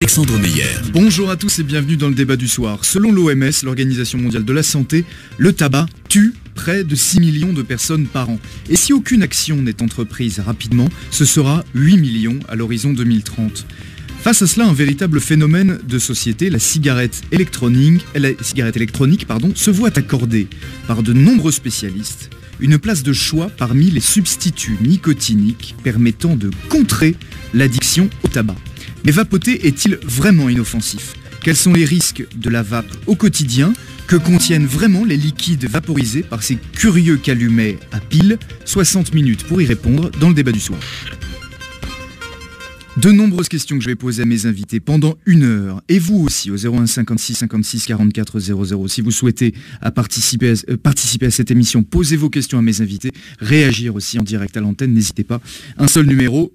Alexandre Meyer. Bonjour à tous et bienvenue dans le débat du soir. Selon l'OMS, l'Organisation mondiale de la santé, le tabac tue près de 6 millions de personnes par an. Et si aucune action n'est entreprise rapidement, ce sera 8 millions à l'horizon 2030. Face à cela, un véritable phénomène de société, la cigarette électronique, se voit accorder par de nombreux spécialistes une place de choix parmi les substituts nicotiniques permettant de contrer l'addiction au tabac. Mais vapoter est-il vraiment inoffensif ? Quels sont les risques de la vape au quotidien ? Que contiennent vraiment les liquides vaporisés par ces curieux calumets à pile ? 60 minutes pour y répondre dans le débat du soir. De nombreuses questions que je vais poser à mes invités pendant 1 heure. Et vous aussi, au 01 56 56 44 00. Si vous souhaitez participer à cette émission, posez vos questions à mes invités. Réagir aussi en direct à l'antenne, n'hésitez pas. Un seul numéro.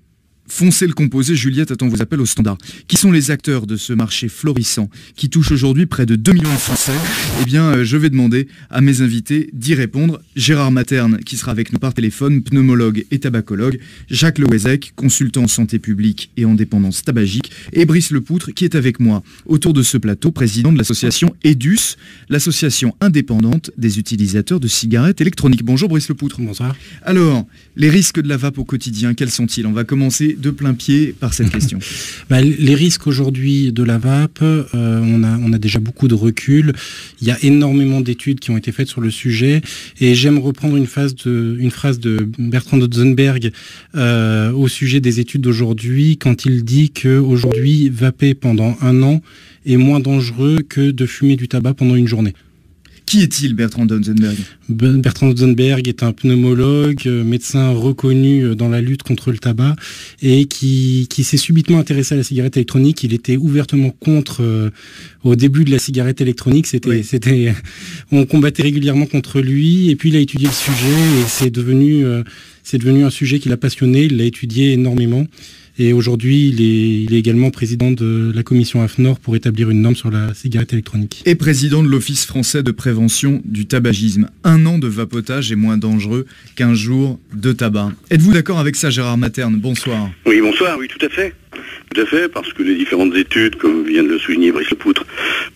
Foncez le composé, Juliette attend vos appels au standard. Qui sont les acteurs de ce marché florissant qui touche aujourd'hui près de 2 millions de Français ? Eh bien, je vais demander à mes invités d'y répondre. Gérard Materne, qui sera avec nous par téléphone, pneumologue et tabacologue. Jacques Lewezek, consultant en santé publique et en dépendance tabagique. Et Brice Lepoutre, qui est avec moi autour de ce plateau, président de l'association EDUS, l'association indépendante des utilisateurs de cigarettes électroniques. Bonjour Brice Lepoutre. Bonsoir. Alors, les risques de la vape au quotidien, quels sont-ils ? On va commencer de plein pied par cette question. Les risques aujourd'hui de la vape, on a déjà beaucoup de recul. Il y a énormément d'études qui ont été faites sur le sujet et j'aime reprendre une phrase de Bertrand Dotzenberg au sujet des études d'aujourd'hui quand il dit qu'aujourd'hui, vaper pendant 1 an est moins dangereux que de fumer du tabac pendant une journée. Qui est-il, Bertrand Dotzenberg ? Bertrand Dotzenberg est un pneumologue, médecin reconnu dans la lutte contre le tabac et qui s'est subitement intéressé à la cigarette électronique. Il était ouvertement contre au début de la cigarette électronique. On combattait régulièrement contre lui et puis il a étudié le sujet et c'est devenu un sujet qui l'a passionné. Il l'a étudié énormément. Et aujourd'hui, il est également président de la commission AFNOR pour établir une norme sur la cigarette électronique. Et président de l'Office français de prévention du tabagisme. 1 an de vapotage est moins dangereux qu'1 jour de tabac. Êtes-vous d'accord avec ça, Gérard Materne ? Bonsoir. Oui, bonsoir, oui, tout à fait. Tout à fait, parce que les différentes études, comme vient de le souligner Brice Lepoutre,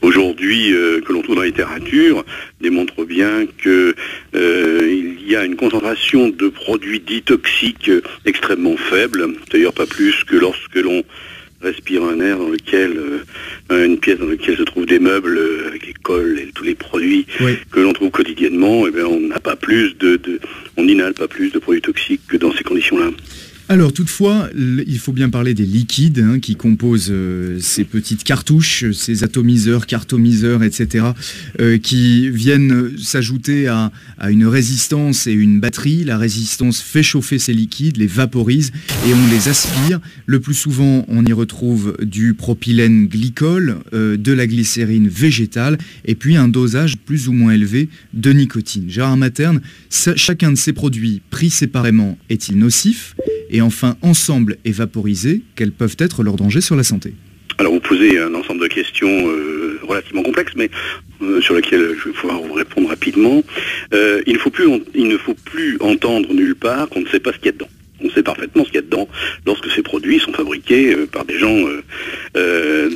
aujourd'hui, que l'on trouve dans la littérature, démontrent bien que il y a une concentration de produits dits toxiques extrêmement faible, d'ailleurs pas plus que lorsque l'on respire un air dans lequel, une pièce dans laquelle se trouvent des meubles avec les cols et tous les produits que l'on trouve quotidiennement, eh bien, on n'inhale pas plus de produits toxiques que dans ces conditions-là. Alors toutefois, il faut bien parler des liquides qui composent ces petites cartouches, ces atomiseurs, cartomiseurs, etc., qui viennent s'ajouter à une résistance et une batterie. La résistance fait chauffer ces liquides, les vaporise et on les aspire. Le plus souvent, on y retrouve du propylène glycol, de la glycérine végétale et puis un dosage plus ou moins élevé de nicotine. Gérard Materne, chacun de ces produits pris séparément est-il nocif ? Et enfin, ensemble et vaporisés, quels peuvent être leurs dangers sur la santé ? Alors vous posez un ensemble de questions relativement complexes, mais sur lesquelles je vais pouvoir vous répondre rapidement. Il ne faut plus entendre nulle part qu'on ne sait pas ce qu'il y a dedans. On sait parfaitement ce qu'il y a dedans lorsque ces produits sont fabriqués par des gens,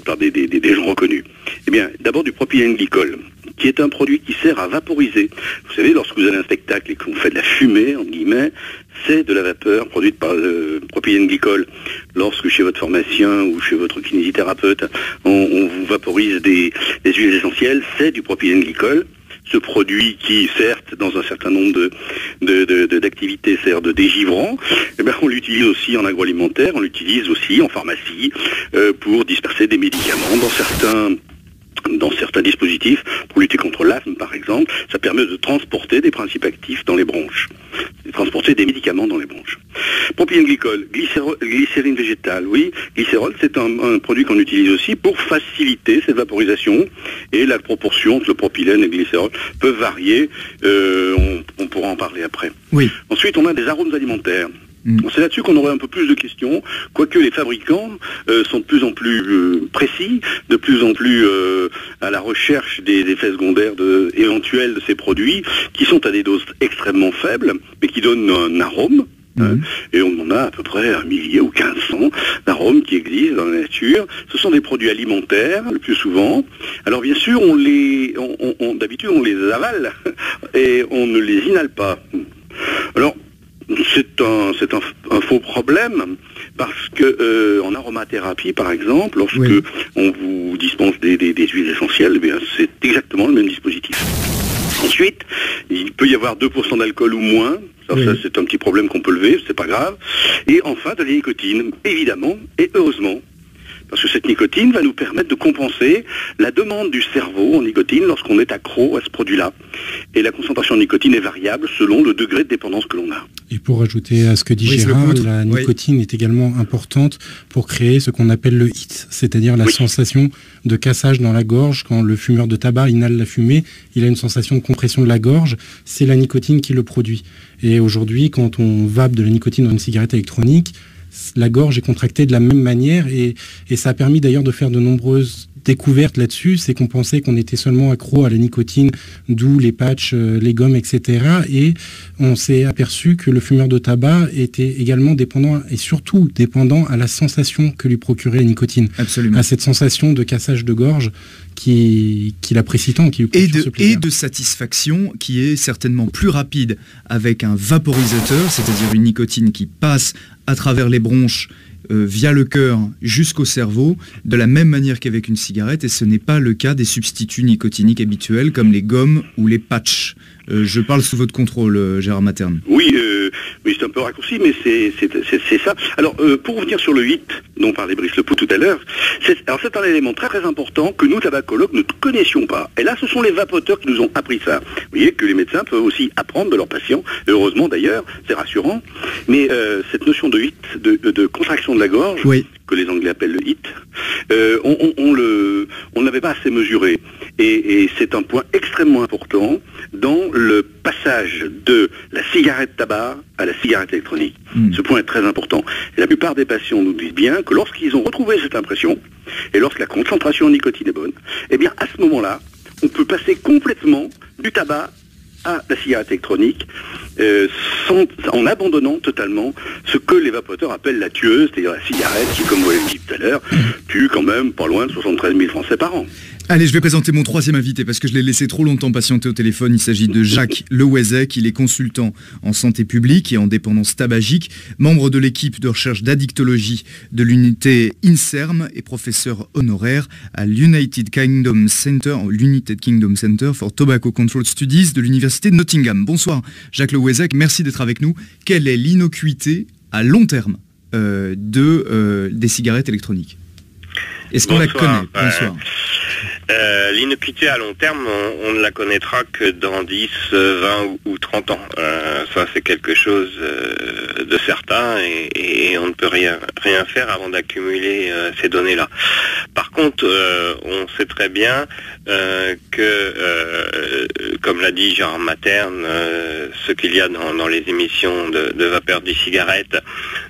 par des gens reconnus. Eh bien, d'abord du propylène glycol, qui est un produit qui sert à vaporiser. Vous savez, lorsque vous avez un spectacle et qu'on fait de la fumée, entre guillemets, c'est de la vapeur produite par le propylène glycol. Lorsque chez votre pharmacien ou chez votre kinésithérapeute, on vous vaporise des huiles essentielles, c'est du propylène glycol. Ce produit qui, certes, dans un certain nombre d'activités sert de dégivrant, eh bien, on l'utilise aussi en agroalimentaire, on l'utilise aussi en pharmacie pour disperser des médicaments dans certains dispositifs, pour lutter contre l'asthme par exemple. Ça permet de transporter des principes actifs dans les bronches, de transporter des médicaments dans les bronches. Propylène glycol, glycérine végétale, oui. Glycérol, c'est un produit qu'on utilise aussi pour faciliter cette vaporisation, et la proportion entre le propylène et le glycérol peut varier, on pourra en parler après. Oui. Ensuite, on a des arômes alimentaires. C'est là-dessus qu'on aurait un peu plus de questions, quoique les fabricants sont de plus en plus précis, de plus en plus à la recherche des effets secondaires éventuels de ces produits, qui sont à des doses extrêmement faibles, mais qui donnent un arôme Et on en a à peu près 1 millier ou 1500 d'arômes qui existent dans la nature. Ce sont des produits alimentaires, le plus souvent. Alors bien sûr, d'habitude on les avale et on ne les inhale pas. Alors, c'est un faux problème parce que en aromathérapie, par exemple, lorsque on vous dispense des huiles essentielles, eh bien, c'est exactement le même dispositif. Ensuite, il peut y avoir 2% d'alcool ou moins. Ça, c'est un petit problème qu'on peut lever, c'est pas grave. Et enfin, de la nicotine, évidemment, et heureusement. Parce que cette nicotine va nous permettre de compenser la demande du cerveau en nicotine lorsqu'on est accro à ce produit-là. Et la concentration de nicotine est variable selon le degré de dépendance que l'on a. Et pour ajouter à ce que dit Gérard, la nicotine est également importante pour créer ce qu'on appelle le hit, c'est-à-dire la sensation de cassage dans la gorge. Quand le fumeur de tabac inhale la fumée, il a une sensation de compression de la gorge. C'est la nicotine qui le produit. Et aujourd'hui, quand on vape de la nicotine dans une cigarette électronique, la gorge est contractée de la même manière et ça a permis d'ailleurs de faire de nombreuses découvertes là-dessus. C'est qu'on pensait qu'on était seulement accro à la nicotine, d'où les patchs, les gommes, etc. Et on s'est aperçu que le fumeur de tabac était également dépendant et surtout dépendant à la sensation que lui procurait la nicotine. Absolument. À cette sensation de cassage de gorge qu'il apprécie tant, qui lui procure ce plaisir. Et de satisfaction qui est certainement plus rapide avec un vaporisateur, c'est-à-dire une nicotine qui passe à travers les bronches via le cœur jusqu'au cerveau, de la même manière qu'avec une cigarette, et ce n'est pas le cas des substituts nicotiniques habituels comme les gommes ou les patchs. Je parle sous votre contrôle, Gérard Materne. Oui, c'est un peu raccourci, mais c'est ça. Alors, pour revenir sur le HIT, dont parlait Brice Lepoux tout à l'heure, c'est un élément très très important que nous, tabacologues, ne connaissions pas. Et là, ce sont les vapoteurs qui nous ont appris ça. Vous voyez que les médecins peuvent aussi apprendre de leurs patients, et heureusement d'ailleurs, c'est rassurant. Mais cette notion de HIT, de contraction de la gorge, que les Anglais appellent le HIT, on n'avait pas assez mesuré. Et c'est un point extrêmement important dans le passage de la cigarette tabac à la cigarette électronique. Ce point est très important. Et la plupart des patients nous disent bien que lorsqu'ils ont retrouvé cette impression, et lorsque la concentration en nicotine est bonne, eh bien à ce moment-là, on peut passer complètement du tabac à la cigarette électronique en abandonnant totalement ce que les vapoteurs appellent la tueuse, c'est-à-dire la cigarette qui, comme vous l'avez dit tout à l'heure, tue quand même pas loin de 73 000 Français par an. Allez, je vais présenter mon troisième invité parce que je l'ai laissé trop longtemps patienter au téléphone. Il s'agit de Jacques Lewezek. Il est consultant en santé publique et en dépendance tabagique, membre de l'équipe de recherche d'addictologie de l'unité INSERM et professeur honoraire à l'United Kingdom Center for Tobacco Control Studies de l'université de Nottingham. Bonsoir Jacques Lewezek, merci d'être avec nous. Quelle est l'innocuité à long terme des cigarettes électroniques ? Est-ce qu'on la connaît ? Bonsoir. L'innocuité à long terme, on ne la connaîtra que dans 10, 20 ou 30 ans. Ça, c'est quelque chose de certain et on ne peut rien faire avant d'accumuler ces données-là. Par contre, on sait très bien que, comme l'a dit Gérard Materne, ce qu'il y a dans les émissions de vapeur d'e-cigarette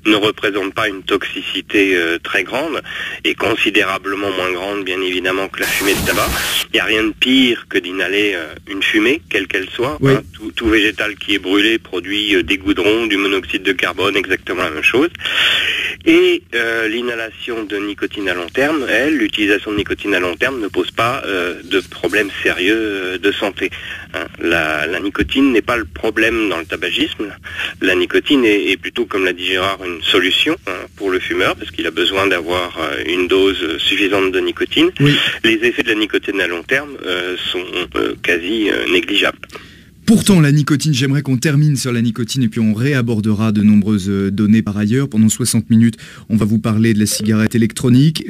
ne représente pas une toxicité très grande et considérablement moins grande, bien évidemment, que la fumée de tabac. Il n'y a rien de pire que d'inhaler une fumée, quelle qu'elle soit. Oui. Tout végétal qui est brûlé produit des goudrons, du monoxyde de carbone, exactement la même chose. Et l'inhalation de nicotine à long terme, l'utilisation de nicotine à long terme ne pose pas de problème sérieux de santé. La nicotine n'est pas le problème dans le tabagisme. La nicotine est plutôt, comme l'a dit Gérard, une solution pour le fumeur, parce qu'il a besoin d'avoir une dose suffisante de nicotine. Oui. Les effets de la nicotine à long terme sont quasi négligeables. Pourtant, la nicotine, j'aimerais qu'on termine sur la nicotine et puis on réabordera de nombreuses données par ailleurs. Pendant 60 minutes, on va vous parler de la cigarette électronique,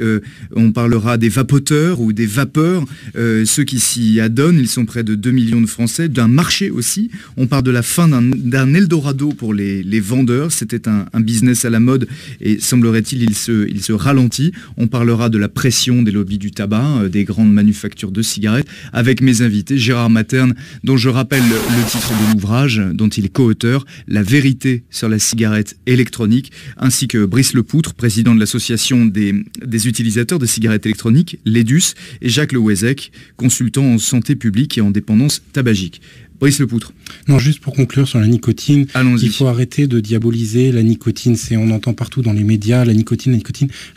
on parlera des vapoteurs ou des vapeurs, ceux qui s'y adonnent, ils sont près de 2 millions de Français, d'un marché aussi. On parle de la fin d'un Eldorado pour les vendeurs, c'était un business à la mode et semblerait-il il se ralentit. On parlera de la pression des lobbies du tabac, des grandes manufactures de cigarettes, avec mes invités, Gérard Materne, dont je rappelle le titre de l'ouvrage dont il est co-auteur, La vérité sur la cigarette électronique, ainsi que Brice Lepoutre, président de l'association des utilisateurs de cigarettes électroniques, l'EDUS, et Jacques Lewezek, consultant en santé publique et en dépendance tabagique. Brice Lepoutre. Non, juste pour conclure sur la nicotine, allons-y. Il faut arrêter de diaboliser la nicotine. On entend partout dans les médias, la nicotine.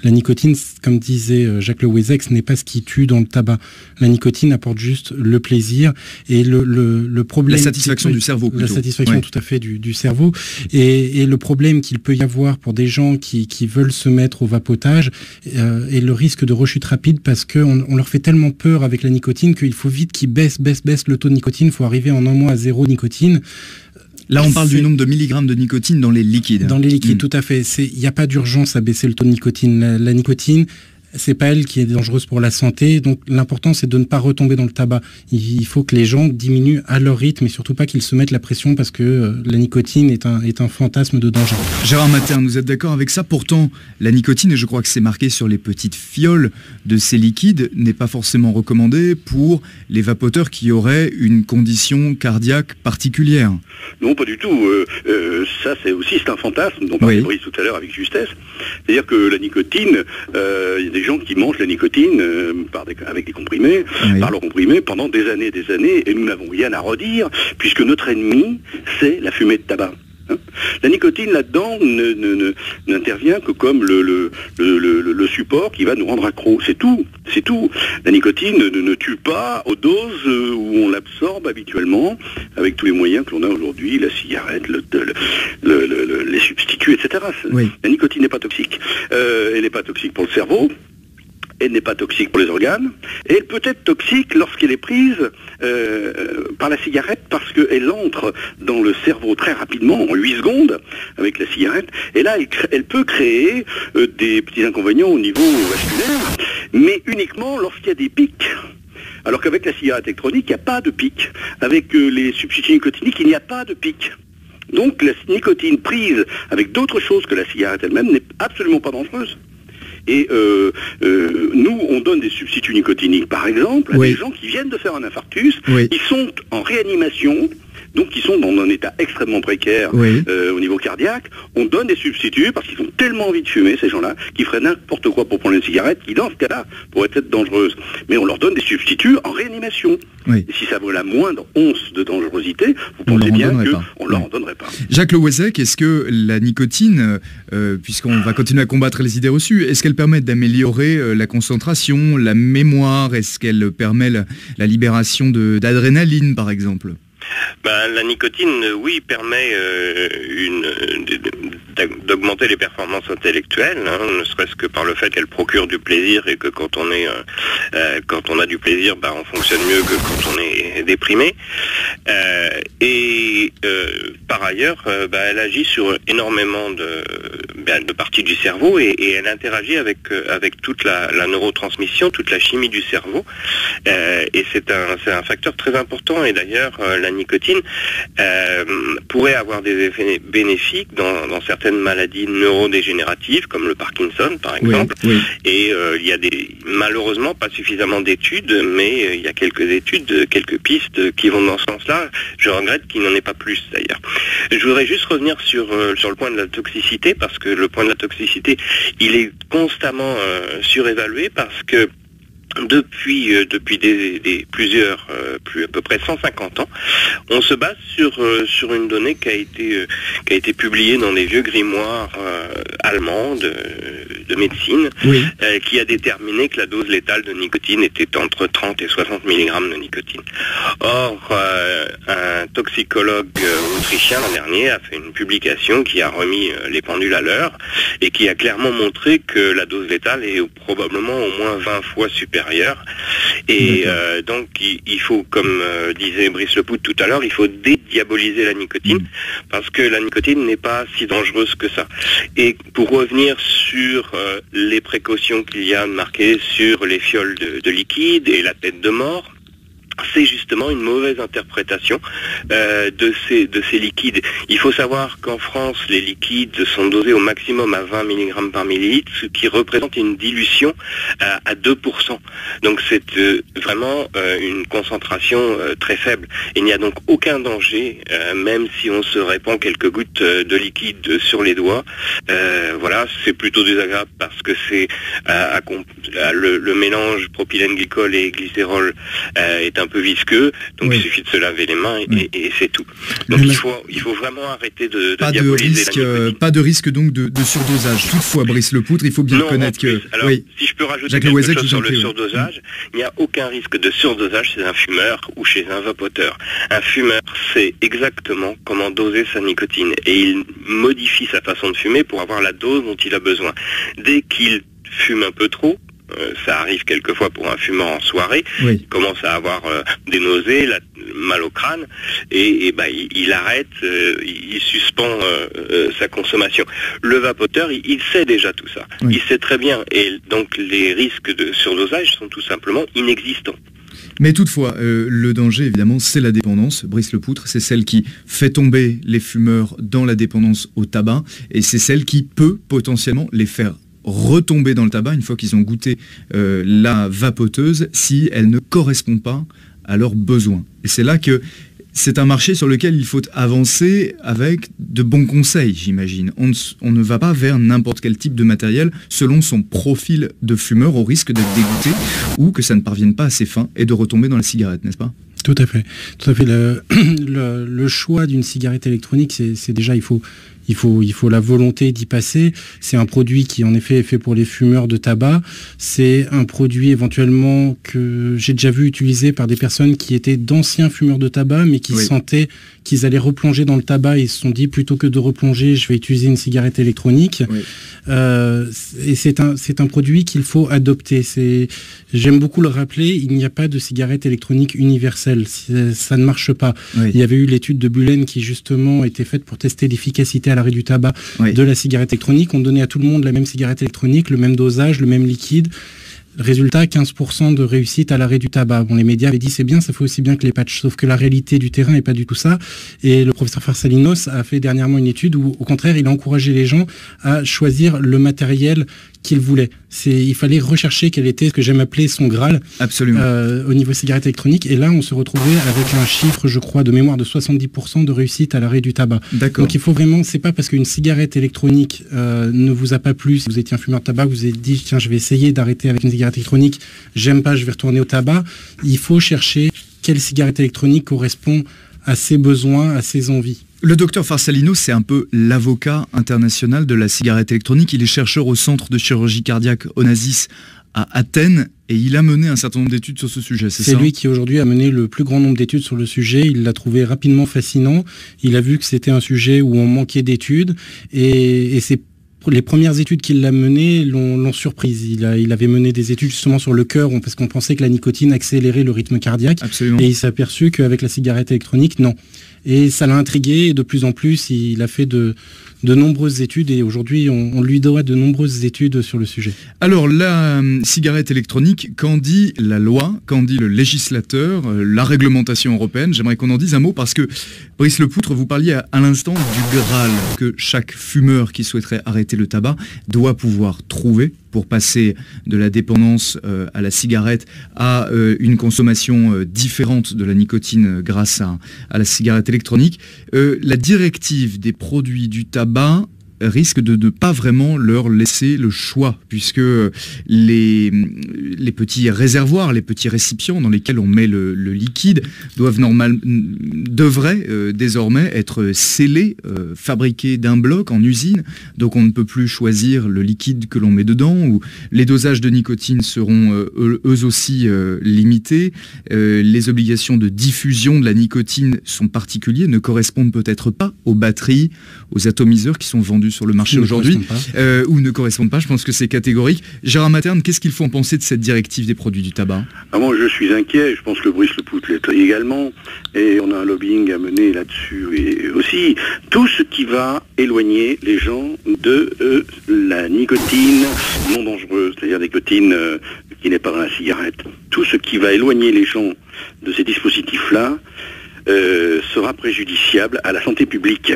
La nicotine, comme disait Jacques Le Wezek, ce n'est pas ce qui tue dans le tabac. La nicotine apporte juste le plaisir et le problème... La satisfaction du cerveau, plutôt. La satisfaction, tout à fait, du cerveau. Et le problème qu'il peut y avoir pour des gens qui veulent se mettre au vapotage et le risque de rechute rapide parce qu'on leur fait tellement peur avec la nicotine qu'il faut vite qu'ils baissent le taux de nicotine. Il faut arriver en un mois à 0 nicotine. Là, on parle du nombre de milligrammes de nicotine dans les liquides. Dans les liquides, tout à fait. Il n'y a pas d'urgence à baisser le taux de nicotine. La nicotine, c'est pas elle qui est dangereuse pour la santé. Donc, l'important, c'est de ne pas retomber dans le tabac. Il faut que les gens diminuent à leur rythme et surtout pas qu'ils se mettent la pression parce que la nicotine est un fantasme de danger. Gérard Mattern, vous êtes d'accord avec ça? Pourtant, la nicotine, et je crois que c'est marqué sur les petites fioles de ces liquides, n'est pas forcément recommandée pour les vapoteurs qui auraient une condition cardiaque particulière. Non, pas du tout. Ça, c'est un fantasme dont parlait Brice tout à l'heure avec justesse. C'est-à-dire que la nicotine, il y a des gens qui mangent la nicotine avec des comprimés, par leurs comprimés, pendant des années, et nous n'avons rien à redire, puisque notre ennemi, c'est la fumée de tabac. La nicotine là-dedans n'intervient que comme le support qui va nous rendre accro. C'est tout. La nicotine ne tue pas aux doses où on l'absorbe habituellement avec tous les moyens que l'on a aujourd'hui, la cigarette, les substituts, etc. La nicotine n'est pas toxique. Elle n'est pas toxique pour le cerveau. Elle n'est pas toxique pour les organes, et elle peut être toxique lorsqu'elle est prise par la cigarette, parce qu'elle entre dans le cerveau très rapidement, en 8 secondes, avec la cigarette, et là, elle peut créer des petits inconvénients au niveau vasculaire, mais uniquement lorsqu'il y a des pics. Alors qu'avec la cigarette électronique, il n'y a pas de pic. Avec les substituts nicotiniques, il n'y a pas de pic. Donc la nicotine prise avec d'autres choses que la cigarette elle-même n'est absolument pas dangereuse. Et nous, on donne des substituts nicotiniques, par exemple, à des gens qui viennent de faire un infarctus, ils sont en réanimation, donc ils sont dans un état extrêmement précaire au niveau cardiaque. On donne des substituts parce qu'ils ont tellement envie de fumer, ces gens-là, qui feraient n'importe quoi pour prendre une cigarette, qui dans ce cas-là pourraient être dangereuses. Mais on leur donne des substituts en réanimation. Et si ça vaut la moindre once de dangerosité, vous pensez bien qu'on ne leur en donnerait pas. Jacques Le Wezek, est-ce que la nicotine, puisqu'on va continuer à combattre les idées reçues, est-ce qu'elle permet d'améliorer la concentration, la mémoire? Est-ce qu'elle permet la libération d'adrénaline, par exemple? La nicotine, oui, permet d'augmenter les performances intellectuelles, ne serait-ce que par le fait qu'elle procure du plaisir et que quand on a du plaisir, on fonctionne mieux que quand on est déprimé. Par ailleurs, elle agit sur énormément de parties du cerveau et elle interagit avec toute la neurotransmission, toute la chimie du cerveau. Et c'est un facteur très important. Et d'ailleurs, la nicotine pourrait avoir des effets bénéfiques dans certaines maladies neurodégénératives comme le Parkinson par exemple. Et il y a malheureusement pas suffisamment d'études, mais il y a quelques pistes qui vont dans ce sens-là. Je regrette qu'il n'en ait pas plus d'ailleurs. Je voudrais juste revenir sur le point de la toxicité, parce que le point de la toxicité, il est constamment surévalué, parce que depuis à peu près 150 ans, on se base sur une donnée qui a été publiée dans des vieux grimoires allemands de médecine, qui a déterminé que la dose létale de nicotine était entre 30 et 60 mg de nicotine. Or, un toxicologue autrichien l'an dernier a fait une publication qui a remis les pendules à l'heure et qui a clairement montré que la dose létale est probablement au moins 20 fois supérieure. Et donc il faut, comme disait Brice Lepoutre tout à l'heure, il faut dédiaboliser la nicotine, parce que la nicotine n'est pas si dangereuse que ça. Et pour revenir sur les précautions qu'il y a marquées sur les fioles de liquide et la tête de mort, c'est justement une mauvaise interprétation de ces liquides. Il faut savoir qu'en France, les liquides sont dosés au maximum à 20 mg par millilitre, ce qui représente une dilution à 2%. Donc c'est vraiment une concentration très faible. Il n'y a donc aucun danger, même si on se répand quelques gouttes de liquide sur les doigts. C'est plutôt désagréable parce que c'est le mélange propylène glycol et glycérol est un peu visqueux, donc il suffit de se laver les mains et c'est tout. Donc il faut vraiment arrêter de diaboliser la nicotine. Pas de risque donc de surdosage. Toutefois, Brice Lepoutre, il faut bien reconnaître que... Alors, si je peux rajouter quelque chose sur le surdosage, il n'y a aucun risque de surdosage chez un fumeur ou chez un vapoteur. Un fumeur sait exactement comment doser sa nicotine et il modifie sa façon de fumer pour avoir la dose dont il a besoin. Dès qu'il fume un peu trop, ça arrive quelquefois pour un fumeur en soirée, il commence à avoir des nausées, mal au crâne, et il arrête, il suspend sa consommation. Le vapoteur, il sait déjà tout ça, il sait très bien, et donc les risques de surdosage sont tout simplement inexistants. Mais toutefois, le danger, évidemment, c'est la dépendance. Brice Lepoutre, c'est celle qui fait tomber les fumeurs dans la dépendance au tabac, et c'est celle qui peut potentiellement les faire retomber dans le tabac une fois qu'ils ont goûté la vapoteuse, si elle ne correspond pas à leurs besoins. Et c'est là que c'est un marché sur lequel il faut avancer avec de bons conseils, j'imagine. On ne va pas vers n'importe quel type de matériel selon son profil de fumeur, au risque d'être dégoûté ou que ça ne parvienne pas à ses fins et de retomber dans la cigarette, n'est-ce pas ? Tout à fait. Tout à fait. Le choix d'une cigarette électronique, c'est déjà, il faut la volonté d'y passer. C'est un produit qui, en effet, est fait pour les fumeurs de tabac. C'est un produit, éventuellement, que j'ai déjà vu utilisé par des personnes qui étaient d'anciens fumeurs de tabac, mais qui sentaient qu'ils allaient replonger dans le tabac et ils se sont dit, plutôt que de replonger, je vais utiliser une cigarette électronique. Et c'est un produit qu'il faut adopter. J'aime beaucoup le rappeler, il n'y a pas de cigarette électronique universelle. Ça ne marche pas. Il y avait eu l'étude de Bullen qui, justement, était faite pour tester l'efficacité à l'arrêt du tabac de la cigarette électronique. On donnait à tout le monde la même cigarette électronique, le même dosage, le même liquide. Résultat, 15% de réussite à l'arrêt du tabac. Bon, les médias avaient dit c'est bien, ça fait aussi bien que les patchs. Sauf que la réalité du terrain n'est pas du tout ça. Et le professeur Farsalinos a fait dernièrement une étude où, au contraire, il a encouragé les gens à choisir le matériel qu'ils voulaient. Il fallait rechercher quel était ce que j'aime appeler son Graal. Absolument. Au niveau cigarette électronique. Et là, on se retrouvait avec un chiffre, je crois, de mémoire de 70% de réussite à l'arrêt du tabac. D'accord. Donc il faut vraiment, c'est pas parce qu'une cigarette électronique ne vous a pas plu, si vous étiez un fumeur de tabac, vous vous êtes dit, tiens, je vais essayer d'arrêter avec une cigarette électronique, j'aime pas, je vais retourner au tabac. Il faut chercher quelle cigarette électronique correspond à ses besoins, à ses envies. Le docteur Farsalinos, c'est un peu l'avocat international de la cigarette électronique. Il est chercheur au centre de chirurgie cardiaque Onassis à Athènes et il a mené un certain nombre d'études sur ce sujet, c'est ça ? C'est lui qui aujourd'hui a mené le plus grand nombre d'études sur le sujet. Il l'a trouvé rapidement fascinant. Il a vu que c'était un sujet où on manquait d'études et c'est les premières études qu'il a menées l'ont surprise. Il avait mené des études justement sur le cœur parce qu'on pensait que la nicotine accélérait le rythme cardiaque. Absolument. Et il s'est aperçu qu'avec la cigarette électronique, non. Et ça l'a intrigué et de plus en plus, il a fait de nombreuses études et aujourd'hui, on lui doit de nombreuses études sur le sujet. Alors, la cigarette électronique, qu'en dit la loi, qu'en dit le législateur, la réglementation européenne ? J'aimerais qu'on en dise un mot parce que, Brice Lepoutre, vous parliez à l'instant du Graal que chaque fumeur qui souhaiterait arrêter le tabac doit pouvoir trouver pour passer de la dépendance à la cigarette à une consommation différente de la nicotine grâce à la cigarette électronique. La directive des produits du tabac risque de ne pas vraiment leur laisser le choix, puisque les petits réservoirs, les petits récipients dans lesquels on met le liquide devraient désormais être scellés, fabriqués d'un bloc en usine, donc on ne peut plus choisir le liquide que l'on met dedans, ou les dosages de nicotine seront eux aussi limités, les obligations de diffusion de la nicotine sont particulières, ne correspondent peut-être pas aux batteries, aux atomiseurs qui sont vendus sur le marché aujourd'hui, ou ne correspondent pas. Je pense que c'est catégorique. Gérard Materne, qu'est-ce qu'il faut en penser de cette directive des produits du tabac ? Moi, je suis inquiet. Je pense que Brice Lepoutre l'est également. Et on a un lobbying à mener là-dessus. Et aussi, tout ce qui va éloigner les gens de la nicotine non dangereuse, c'est-à-dire la nicotine qui n'est pas dans la cigarette. Tout ce qui va éloigner les gens de ces dispositifs-là sera préjudiciable à la santé publique.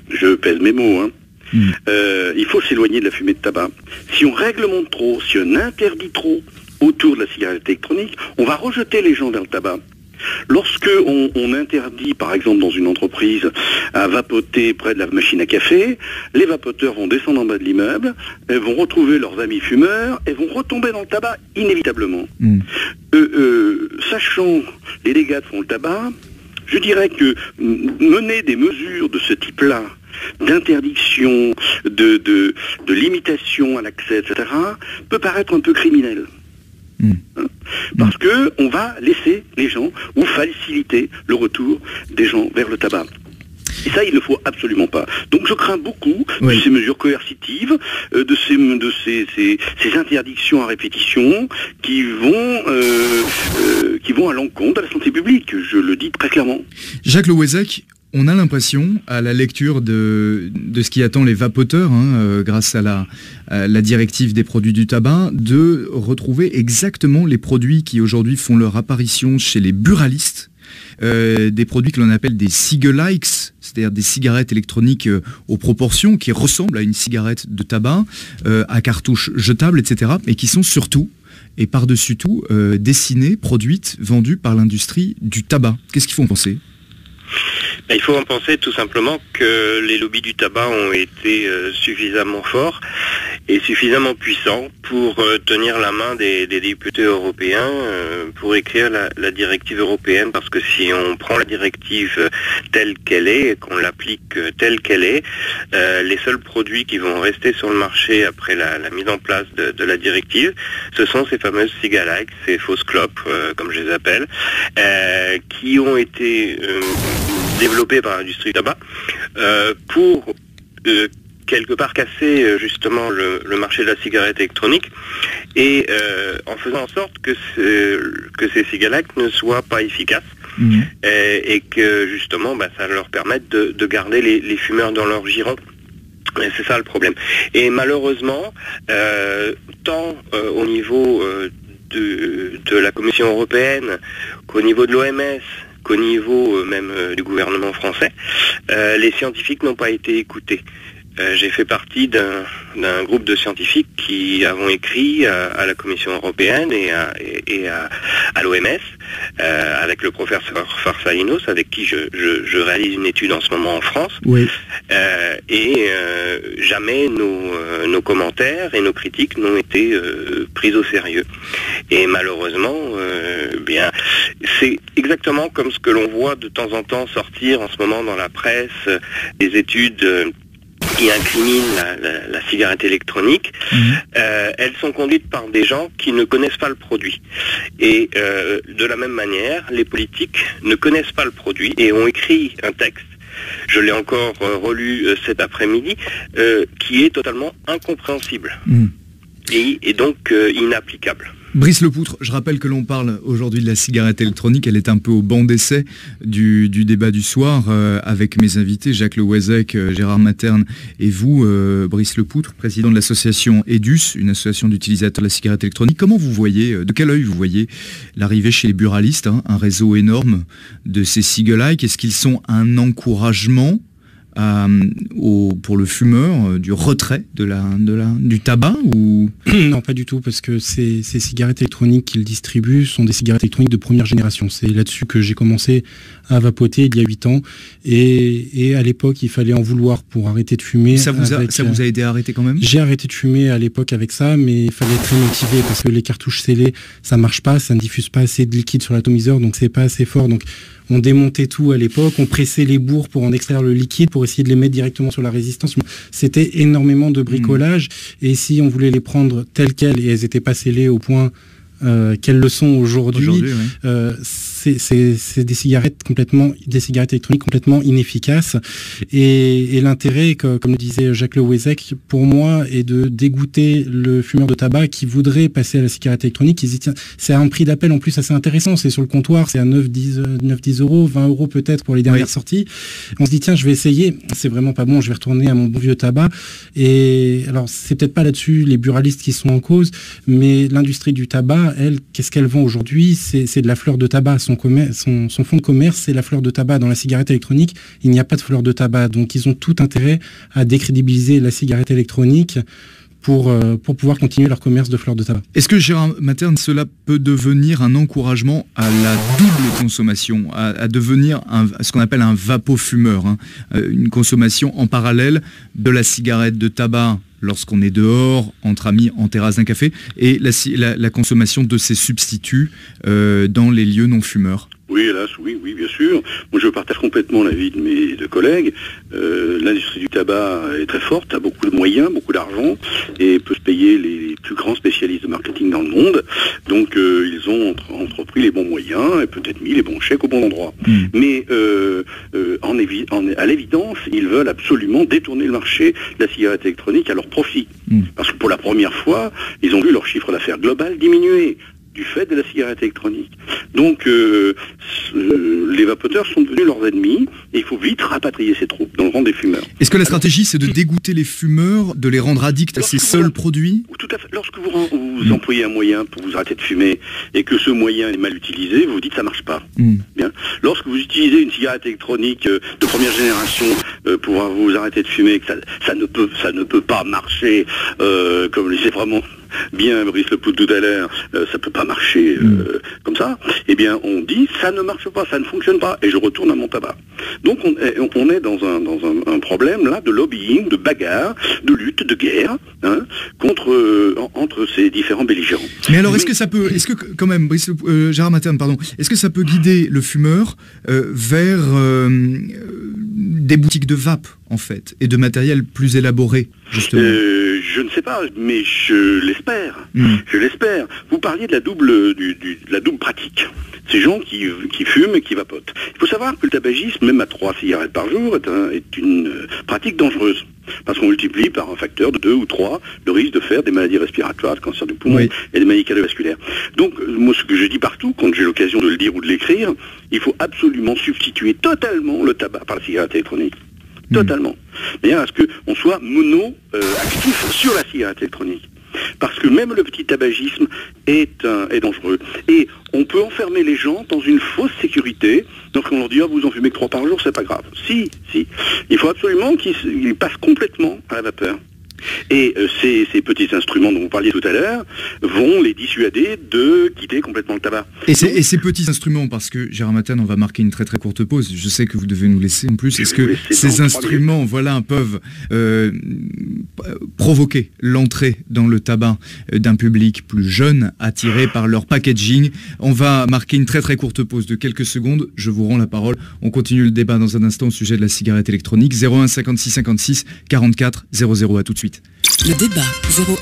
Je pèse mes mots, il faut s'éloigner de la fumée de tabac. Si on réglemente trop, si on interdit trop autour de la cigarette électronique, on va rejeter les gens vers le tabac. Lorsque on interdit, par exemple dans une entreprise, à vapoter près de la machine à café, les vapoteurs vont descendre en bas de l'immeuble, vont retrouver leurs amis fumeurs et vont retomber dans le tabac inévitablement. Sachant les dégâts font le tabac, je dirais que mener des mesures de ce type-là, d'interdiction, de limitation à l'accès, etc., peut paraître un peu criminel. Parce que on va laisser les gens ou faciliter le retour des gens vers le tabac. Et ça, il ne faut absolument pas. Donc je crains beaucoup de ces mesures coercitives, de ces interdictions à répétition qui vont à l'encontre de la santé publique. Je le dis très clairement. Jacques Le Ouezec, on a l'impression, à la lecture de ce qui attend les vapoteurs, grâce à la directive des produits du tabac, de retrouver exactement les produits qui aujourd'hui font leur apparition chez les buralistes, des produits que l'on appelle des cigalikes, c'est-à-dire des cigarettes électroniques aux proportions qui ressemblent à une cigarette de tabac, à cartouche jetable, etc., mais qui sont surtout et par-dessus tout dessinées, produites, vendues par l'industrie du tabac. Qu'est-ce qu'il faut en penser ? Il faut en penser tout simplement que les lobbies du tabac ont été suffisamment forts et suffisamment puissants pour tenir la main des députés européens pour écrire la directive européenne, parce que si on prend la directive telle qu'elle est et qu'on l'applique telle qu'elle est, les seuls produits qui vont rester sur le marché après la mise en place de la directive, ce sont ces fameuses cigalikes, ces fausses clopes, comme je les appelle, qui ont été développé par l'industrie du tabac pour quelque part casser justement le marché de la cigarette électronique et en faisant en sorte que ces cigarettes ne soient pas efficaces et que justement ça leur permette de garder les fumeurs dans leur giron. Et c'est ça le problème. Et malheureusement, tant au niveau de la Commission européenne qu'au niveau de l'OMS, qu'au niveau même du gouvernement français, les scientifiques n'ont pas été écoutés. J'ai fait partie d'un groupe de scientifiques qui avons écrit à la Commission européenne et à l'OMS, avec le professeur Farsalinos, avec qui je réalise une étude en ce moment en France. Oui. Jamais nos commentaires et nos critiques n'ont été pris au sérieux. Et malheureusement, c'est exactement comme ce que l'on voit de temps en temps sortir en ce moment dans la presse, des études qui incriminent la cigarette électronique. Elles sont conduites par des gens qui ne connaissent pas le produit. Et de la même manière, les politiques ne connaissent pas le produit et ont écrit un texte, je l'ai encore relu cet après-midi, qui est totalement incompréhensible et donc inapplicable. Brice Lepoutre, je rappelle que l'on parle aujourd'hui de la cigarette électronique, elle est un peu au banc d'essai du débat du soir avec mes invités, Jacques Le Ouezec, Gérard Materne et vous, Brice Lepoutre, président de l'association EDUS, une association d'utilisateurs de la cigarette électronique. Comment vous voyez, de quel œil vous voyez l'arrivée chez les buralistes, un réseau énorme de ces cigalikes? Est-ce qu'ils sont un encouragement pour le fumeur du retrait du tabac ou... Non, pas du tout, parce que ces cigarettes électroniques qu'ils distribuent sont des cigarettes électroniques de première génération. C'est là-dessus que j'ai commencé à vapoter il y a 8 ans. Et à l'époque, il fallait en vouloir pour arrêter de fumer. Ça vous a aidé à arrêter quand même? J'ai arrêté de fumer à l'époque avec ça, mais il fallait être très motivé parce que les cartouches scellées, ça marche pas, ça ne diffuse pas assez de liquide sur l'atomiseur, donc c'est pas assez fort. Donc on démontait tout à l'époque, on pressait les bourres pour en extraire le liquide, pour essayer de les mettre directement sur la résistance. C'était énormément de bricolage. Et si on voulait les prendre telles quelles, et elles n'étaient pas scellées au point qu'elles le sont aujourd'hui, c'est des cigarettes électroniques complètement inefficaces. Et l'intérêt, comme le disait Jacques Le Ouezec, pour moi, est de dégoûter le fumeur de tabac qui voudrait passer à la cigarette électronique. Il se dit, tiens, c'est un prix d'appel en plus assez intéressant. C'est sur le comptoir, c'est à 9-10 euros, 20 euros peut-être pour les dernières sorties. On se dit, tiens, je vais essayer. C'est vraiment pas bon, je vais retourner à mon bon vieux tabac. Et alors, c'est peut-être pas là-dessus les buralistes qui sont en cause, mais l'industrie du tabac, elle, qu'est-ce qu'elle vend aujourd'hui? C'est de la fleur de tabac. Son fonds de commerce, c'est la fleur de tabac. Dans la cigarette électronique, il n'y a pas de fleur de tabac. Donc, ils ont tout intérêt à décrédibiliser la cigarette électronique pour pouvoir continuer leur commerce de fleurs de tabac. Est-ce que, Gérard Materne, cela peut devenir un encouragement à la double consommation, à devenir ce qu'on appelle un vapofumeur, une consommation en parallèle de la cigarette de tabac lorsqu'on est dehors, entre amis, en terrasse d'un café, et la consommation de ces substituts dans les lieux non fumeurs? Oui, hélas, oui, bien sûr. Moi, je partage complètement l'avis de mes deux collègues. L'industrie du tabac est très forte, a beaucoup de moyens, beaucoup d'argent, et peut se payer les plus grands spécialistes de marketing dans le monde. Donc, ils ont entrepris les bons moyens et peut-être mis les bons chèques au bon endroit. Mais à l'évidence, ils veulent absolument détourner le marché de la cigarette électronique à leur profit. Parce que pour la première fois, ils ont vu leur chiffre d'affaires global diminuer du fait de la cigarette électronique. Donc, les vapoteurs sont devenus leurs ennemis et il faut vite rapatrier ces troupes dans le rang des fumeurs. Est-ce que la stratégie, c'est de dégoûter les fumeurs, de les rendre addicts à ces seuls produits? Tout à fait. Lorsque vous employez un moyen pour vous arrêter de fumer et que ce moyen est mal utilisé, vous dites ça marche pas. Bien. Lorsque vous utilisez une cigarette électronique de première génération pour vous arrêter de fumer, que ça ne peut pas marcher, comme le disait vraiment bien Brice Le Pout tout à l'heure, ça peut pas marcher comme ça, eh bien on dit ça ne marche pas, ça ne fonctionne pas, et je retourne à mon tabac. Donc on est dans un problème là de lobbying, de bagarre, de lutte, de guerre, entre ces différents belligérants. Mais alors est-ce que quand même, Brice, Gérard Materne, pardon, est-ce que ça peut guider le fumeur vers des boutiques de vape en fait, et de matériel plus élaboré, justement? Je ne sais pas, mais je l'espère. Je l'espère. Vous parliez de la double pratique. Ces gens qui fument et qui vapotent. Il faut savoir que le tabagisme, même à 3 cigarettes par jour, est une pratique dangereuse. Parce qu'on multiplie par un facteur de 2 ou 3 le risque de faire des maladies respiratoires, de cancer du poumon et des maladies cardiovasculaires. Donc, moi, ce que je dis partout, quand j'ai l'occasion de le dire ou de l'écrire, il faut absolument substituer totalement le tabac par la cigarette électronique. Totalement. Mais à ce qu'on soit mono-actif sur la cigarette électronique. Parce que même le petit tabagisme est dangereux. Et on peut enfermer les gens dans une fausse sécurité. Donc on leur dit, vous en fumez que 3 par jour, c'est pas grave. Si. Il faut absolument qu'ils passent complètement à la vapeur. Et ces petits instruments dont vous parliez tout à l'heure vont les dissuader de quitter complètement le tabac. Et ces petits instruments, parce que Gérard Materne, on va marquer une très très courte pause, je sais que vous devez nous laisser en plus, est-ce que ces instruments peuvent provoquer l'entrée dans le tabac d'un public plus jeune, attiré par leur packaging? On va marquer une très très courte pause de quelques secondes, je vous rends la parole, on continue le débat dans un instant au sujet de la cigarette électronique. 01 56 56 44 00, à tout de suite. Le débat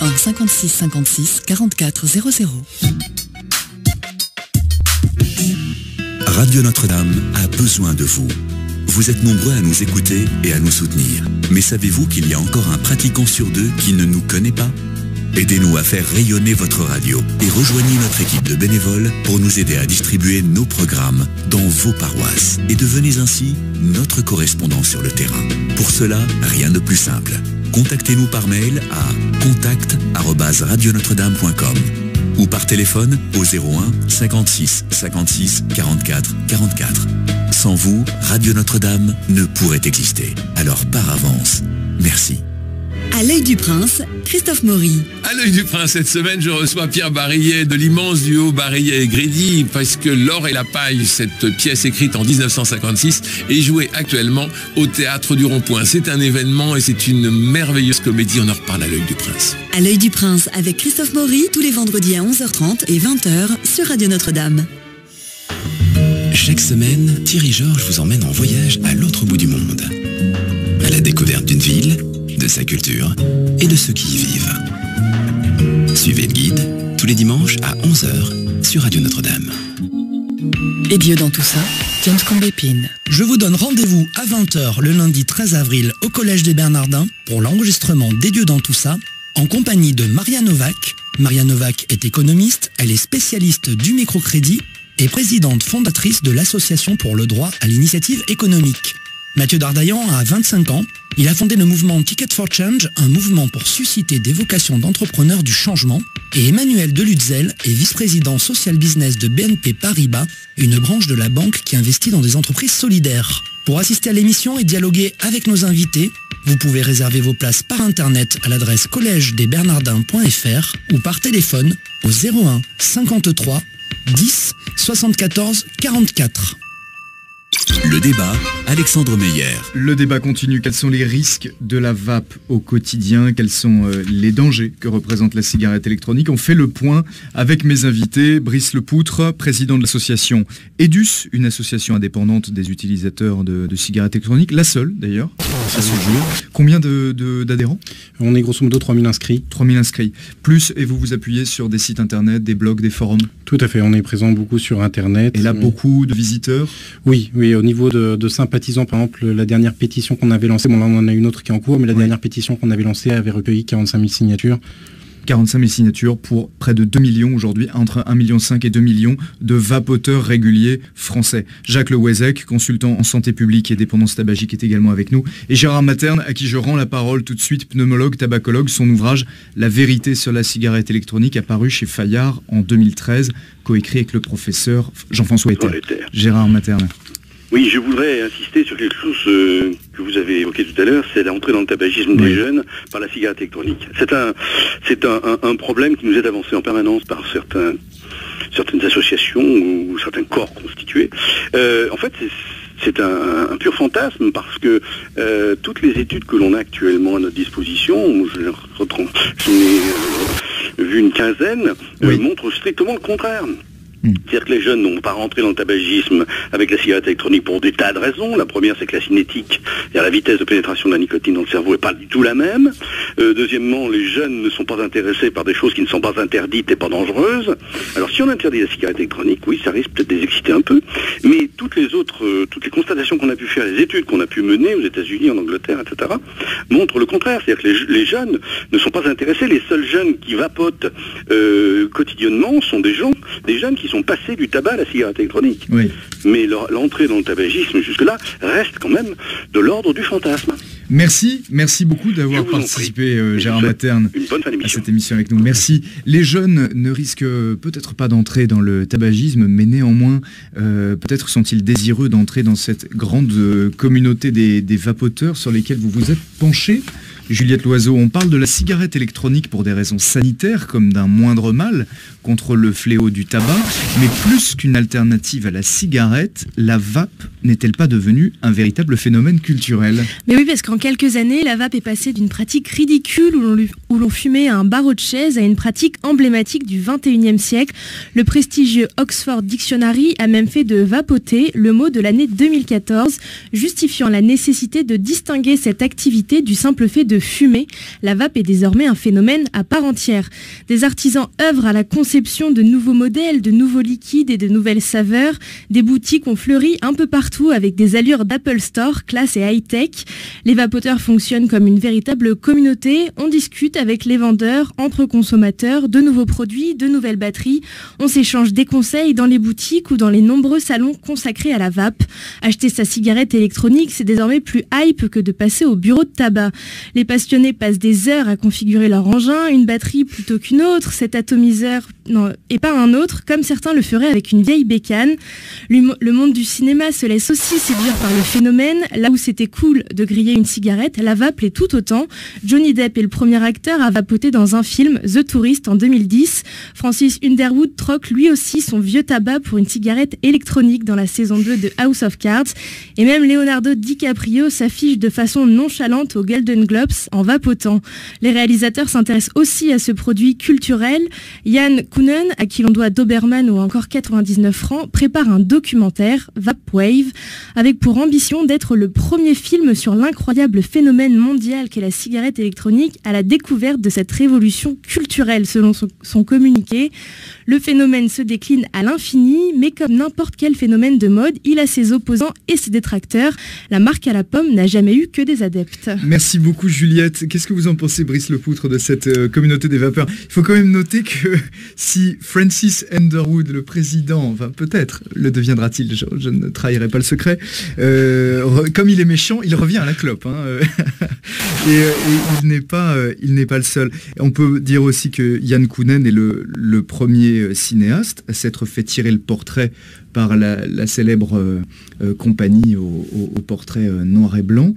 01 56 56 44 00. Radio Notre-Dame a besoin de vous. Vous êtes nombreux à nous écouter et à nous soutenir. Mais savez-vous qu'il y a encore un pratiquant sur 2 qui ne nous connaît pas? Aidez-nous à faire rayonner votre radio et rejoignez notre équipe de bénévoles pour nous aider à distribuer nos programmes dans vos paroisses et devenez ainsi notre correspondant sur le terrain. Pour cela, rien de plus simple. Contactez-nous par mail à contact@radionotre-dame.com ou par téléphone au 01 56 56 44 44. Sans vous, Radio Notre-Dame ne pourrait exister. Alors par avance, merci. À l'œil du prince, Christophe Maury. À l'œil du prince, cette semaine, je reçois Pierre Barillet de l'immense duo Barillet et Grédy, parce que L'Or et la Paille, cette pièce écrite en 1956, est jouée actuellement au Théâtre du Rond-Point. C'est un événement et c'est une merveilleuse comédie. On en reparle à l'œil du prince. À l'œil du prince avec Christophe Maury, tous les vendredis à 11h30 et 20h sur Radio Notre-Dame. Chaque semaine, Thierry Georges vous emmène en voyage à l'autre bout du monde. À la découverte d'une ville, de sa culture et de ceux qui y vivent. Suivez le guide tous les dimanches à 11h sur Radio Notre-Dame. Et Dieu dans tout ça, James Combépine. Je vous donne rendez-vous à 20h le lundi 13 avril au Collège des Bernardins pour l'enregistrement des Dieux dans tout ça, en compagnie de Maria Novak. Maria Novak est économiste, elle est spécialiste du microcrédit et présidente fondatrice de l'Association pour le droit à l'initiative économique. Mathieu Dardaillan a 25 ans. Il a fondé le mouvement Ticket for Change, un mouvement pour susciter des vocations d'entrepreneurs du changement. Et Emmanuel Delutzel est vice-président social business de BNP Paribas, une branche de la banque qui investit dans des entreprises solidaires. Pour assister à l'émission et dialoguer avec nos invités, vous pouvez réserver vos places par internet à l'adresse collège-des-bernardins.fr ou par téléphone au 01 53 10 74 44. Le débat, Alexandre Meyer. Le débat continue. Quels sont les risques de la vape au quotidien? Quels sont les dangers que représente la cigarette électronique? On fait le point avec mes invités. Brice Lepoutre, président de l'association EDUS, une association indépendante des utilisateurs de cigarettes électroniques, la seule d'ailleurs, à ce jour. Combien d'adhérents? On est grosso modo 3000 inscrits. 3000 inscrits. Plus, et vous vous appuyez sur des sites internet, des blogs, des forums? Tout à fait, on est présent beaucoup sur internet. Et là, beaucoup de visiteurs? Oui, au niveau de sympathisants, par exemple, la dernière pétition qu'on avait lancée, bon là on en a une autre qui est en cours, mais la dernière pétition qu'on avait lancée avait recueilli 45 000 signatures. 45 000 signatures pour près de 2 millions aujourd'hui, entre 1,5 million et 2 millions de vapoteurs réguliers français. Jacques Le Wezek, consultant en santé publique et dépendance tabagique, est également avec nous. Et Gérard Materne, à qui je rends la parole tout de suite, pneumologue, tabacologue. Son ouvrage « La vérité sur la cigarette électronique » apparu chez Fayard en 2013, coécrit avec le professeur Jean-François Ether. Gérard Materne. Oui, je voudrais insister sur quelque chose que vous avez évoqué tout à l'heure, c'est l'entrée dans le tabagisme des jeunes par la cigarette électronique. C'est un problème qui nous est avancé en permanence par certaines associations ou certains corps constitués. En fait, c'est un pur fantasme parce que toutes les études que l'on a actuellement à notre disposition, j'en ai vu une quinzaine, montrent strictement le contraire. C'est-à-dire que les jeunes n'ont pas rentré dans le tabagisme avec la cigarette électronique pour des tas de raisons. La première, c'est que la cinétique, c'est-à-dire la vitesse de pénétration de la nicotine dans le cerveau, n'est pas du tout la même. Deuxièmement, les jeunes ne sont pas intéressés par des choses qui ne sont pas interdites et pas dangereuses. Alors si on interdit la cigarette électronique, oui, ça risque peut-être de les exciter un peu, mais toutes les constatations qu'on a pu faire, les études qu'on a pu mener aux États-Unis, en Angleterre, etc., montrent le contraire. C'est-à-dire que les jeunes ne sont pas intéressés. Les seuls jeunes qui vapotent quotidiennement sont des jeunes qui sont passés du tabac à la cigarette électronique. Oui. Mais l'entrée dans le tabagisme jusque-là reste quand même de l'ordre du fantasme. Merci beaucoup d'avoir participé, Gérard Materne, à cette émission avec nous. Merci. Les jeunes ne risquent peut-être pas d'entrer dans le tabagisme, mais néanmoins, peut-être sont-ils désireux d'entrer dans cette grande communauté des vapoteurs sur lesquels vous vous êtes penchés. Juliette Loiseau, on parle de la cigarette électronique pour des raisons sanitaires, comme d'un moindre mal contre le fléau du tabac, mais plus qu'une alternative à la cigarette, la vape n'est-elle pas devenue un véritable phénomène culturel? Mais oui, parce qu'en quelques années, la vape est passée d'une pratique ridicule où l'on fumait à un barreau de chaise à une pratique emblématique du 21e siècle. Le prestigieux Oxford Dictionary a même fait de vapoter le mot de l'année 2014, justifiant la nécessité de distinguer cette activité du simple fait de fumer. La vape est désormais un phénomène à part entière. Des artisans œuvrent à la conception de nouveaux modèles, de nouveaux liquides et de nouvelles saveurs. Des boutiques ont fleuri un peu partout avec des allures d'Apple Store, classe et high-tech. Les vapoteurs fonctionnent comme une véritable communauté. On discute avec les vendeurs, entre consommateurs, de nouveaux produits, de nouvelles batteries. On s'échange des conseils dans les boutiques ou dans les nombreux salons consacrés à la vape. Acheter sa cigarette électronique, c'est désormais plus hype que de passer au bureau de tabac. Les passionnés passent des heures à configurer leur engin, une batterie plutôt qu'une autre, cet atomiseur et pas un autre, comme certains le feraient avec une vieille bécane. Le monde du cinéma se laisse aussi séduire par le phénomène. Là où c'était cool de griller une cigarette, la vape l'est tout autant. Johnny Depp est le premier acteur à vapoter dans un film, The Tourist, en 2010. Francis Underwood troque lui aussi son vieux tabac pour une cigarette électronique dans la saison 2 de House of Cards. Et même Leonardo DiCaprio s'affiche de façon nonchalante aux Golden Globes en vapotant. Les réalisateurs s'intéressent aussi à ce produit culturel. Yann Kounen, à qui l'on doit Doberman ou encore 99 francs, prépare un documentaire, Vapwave, avec pour ambition d'être le premier film sur l'incroyable phénomène mondial qu'est la cigarette électronique à la découverte de cette révolution culturelle, selon son communiqué. Le phénomène se décline à l'infini, mais comme n'importe quel phénomène de mode, il a ses opposants et ses détracteurs. La marque à la pomme n'a jamais eu que des adeptes. Merci beaucoup Juliette. Qu'est-ce que vous en pensez, Brice Lepoutre, de cette communauté des vapeurs? Il faut quand même noter que si Francis Underwood, le président, enfin peut-être le deviendra-t-il, je ne trahirai pas le secret, comme il est méchant, il revient à la clope. Et il n'est pas le seul. On peut dire aussi que Yann Kounen est le premier cinéaste à s'être fait tirer le portrait par la célèbre compagnie au portrait noir et blanc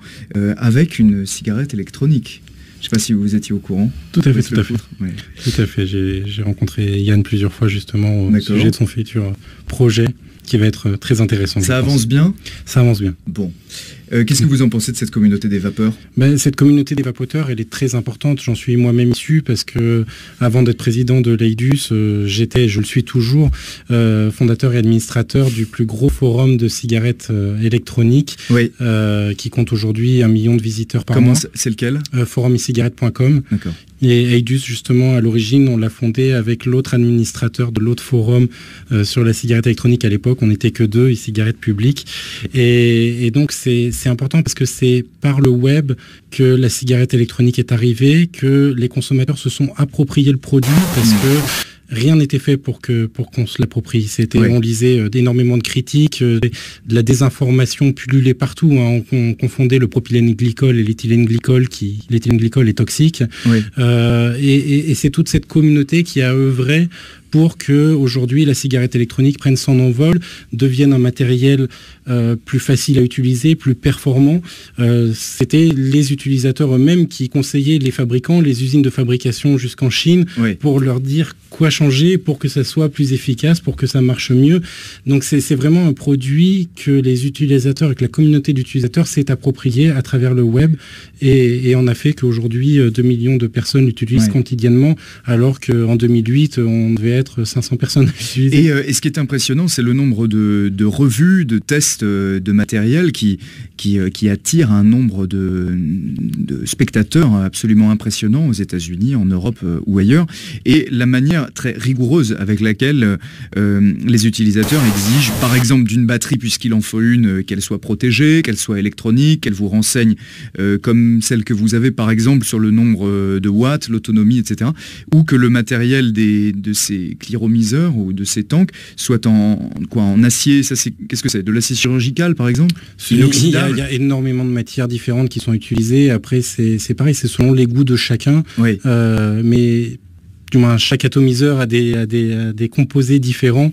avec une cigarette électronique. sais pas si vous étiez au courant. Tout à fait. Ouais. Tout à fait. J'ai rencontré Yann plusieurs fois justement au sujet de son futur projet qui va être très intéressant. Ça avance bien ? Ça avance bien. Bon. Qu'est-ce que vous en pensez de cette communauté des vapeurs ? Cette communauté des vapoteurs, elle est très importante. J'en suis moi-même issu parce que avant d'être président de l'AIDUS, je le suis toujours, fondateur et administrateur du plus gros forum de cigarettes électroniques, qui compte aujourd'hui 1 million de visiteurs par mois. C'est lequel ? Forum-e-cigarette.com. D'accord. Et AIDUS, justement, à l'origine, on l'a fondé avec l'autre administrateur de l'autre forum sur la cigarette électronique à l'époque. On n'était que 2, e-cigarettes publiques. Et donc, c'est important parce que c'est par le web que la cigarette électronique est arrivée, que les consommateurs se sont appropriés le produit parce que rien n'était fait pour qu'on se l'approprie. On lisait énormément de critiques, de la désinformation pullulait partout. On confondait le propylène glycol et l'éthylène glycol. L'éthylène glycol est toxique. Et c'est toute cette communauté qui a œuvré pour que aujourd'hui la cigarette électronique prenne son envol, devienne un matériel plus facile à utiliser, plus performant. C'était les utilisateurs eux-mêmes qui conseillaient les fabricants, les usines de fabrication jusqu'en Chine, pour leur dire quoi changer pour que ça soit plus efficace, pour que ça marche mieux. Donc c'est vraiment un produit que les utilisateurs et que la communauté d'utilisateurs s'est approprié à travers le web et on a fait qu'aujourd'hui 2 millions de personnes l'utilisent quotidiennement, alors qu'en 2008 on devait être 500 personnes à l'utiliser. Et ce qui est impressionnant, c'est le nombre de revues, de tests de matériel qui attire un nombre de spectateurs absolument impressionnant aux États-Unis, en Europe ou ailleurs, et la manière très rigoureuse avec laquelle les utilisateurs exigent, par exemple, d'une batterie, puisqu'il en faut une, qu'elle soit protégée, qu'elle soit électronique, qu'elle vous renseigne comme celle que vous avez, par exemple, sur le nombre de watts, l'autonomie, etc., ou que le matériel de ces cliromiseurs ou de ces tanks soit en acier. Ça, qu'est-ce que c'est ? De l'acier chirurgical, par exemple ? Il y a énormément de matières différentes qui sont utilisées. Après, c'est pareil, c'est selon les goûts de chacun. Mais du moins, chaque atomiseur a des composés différents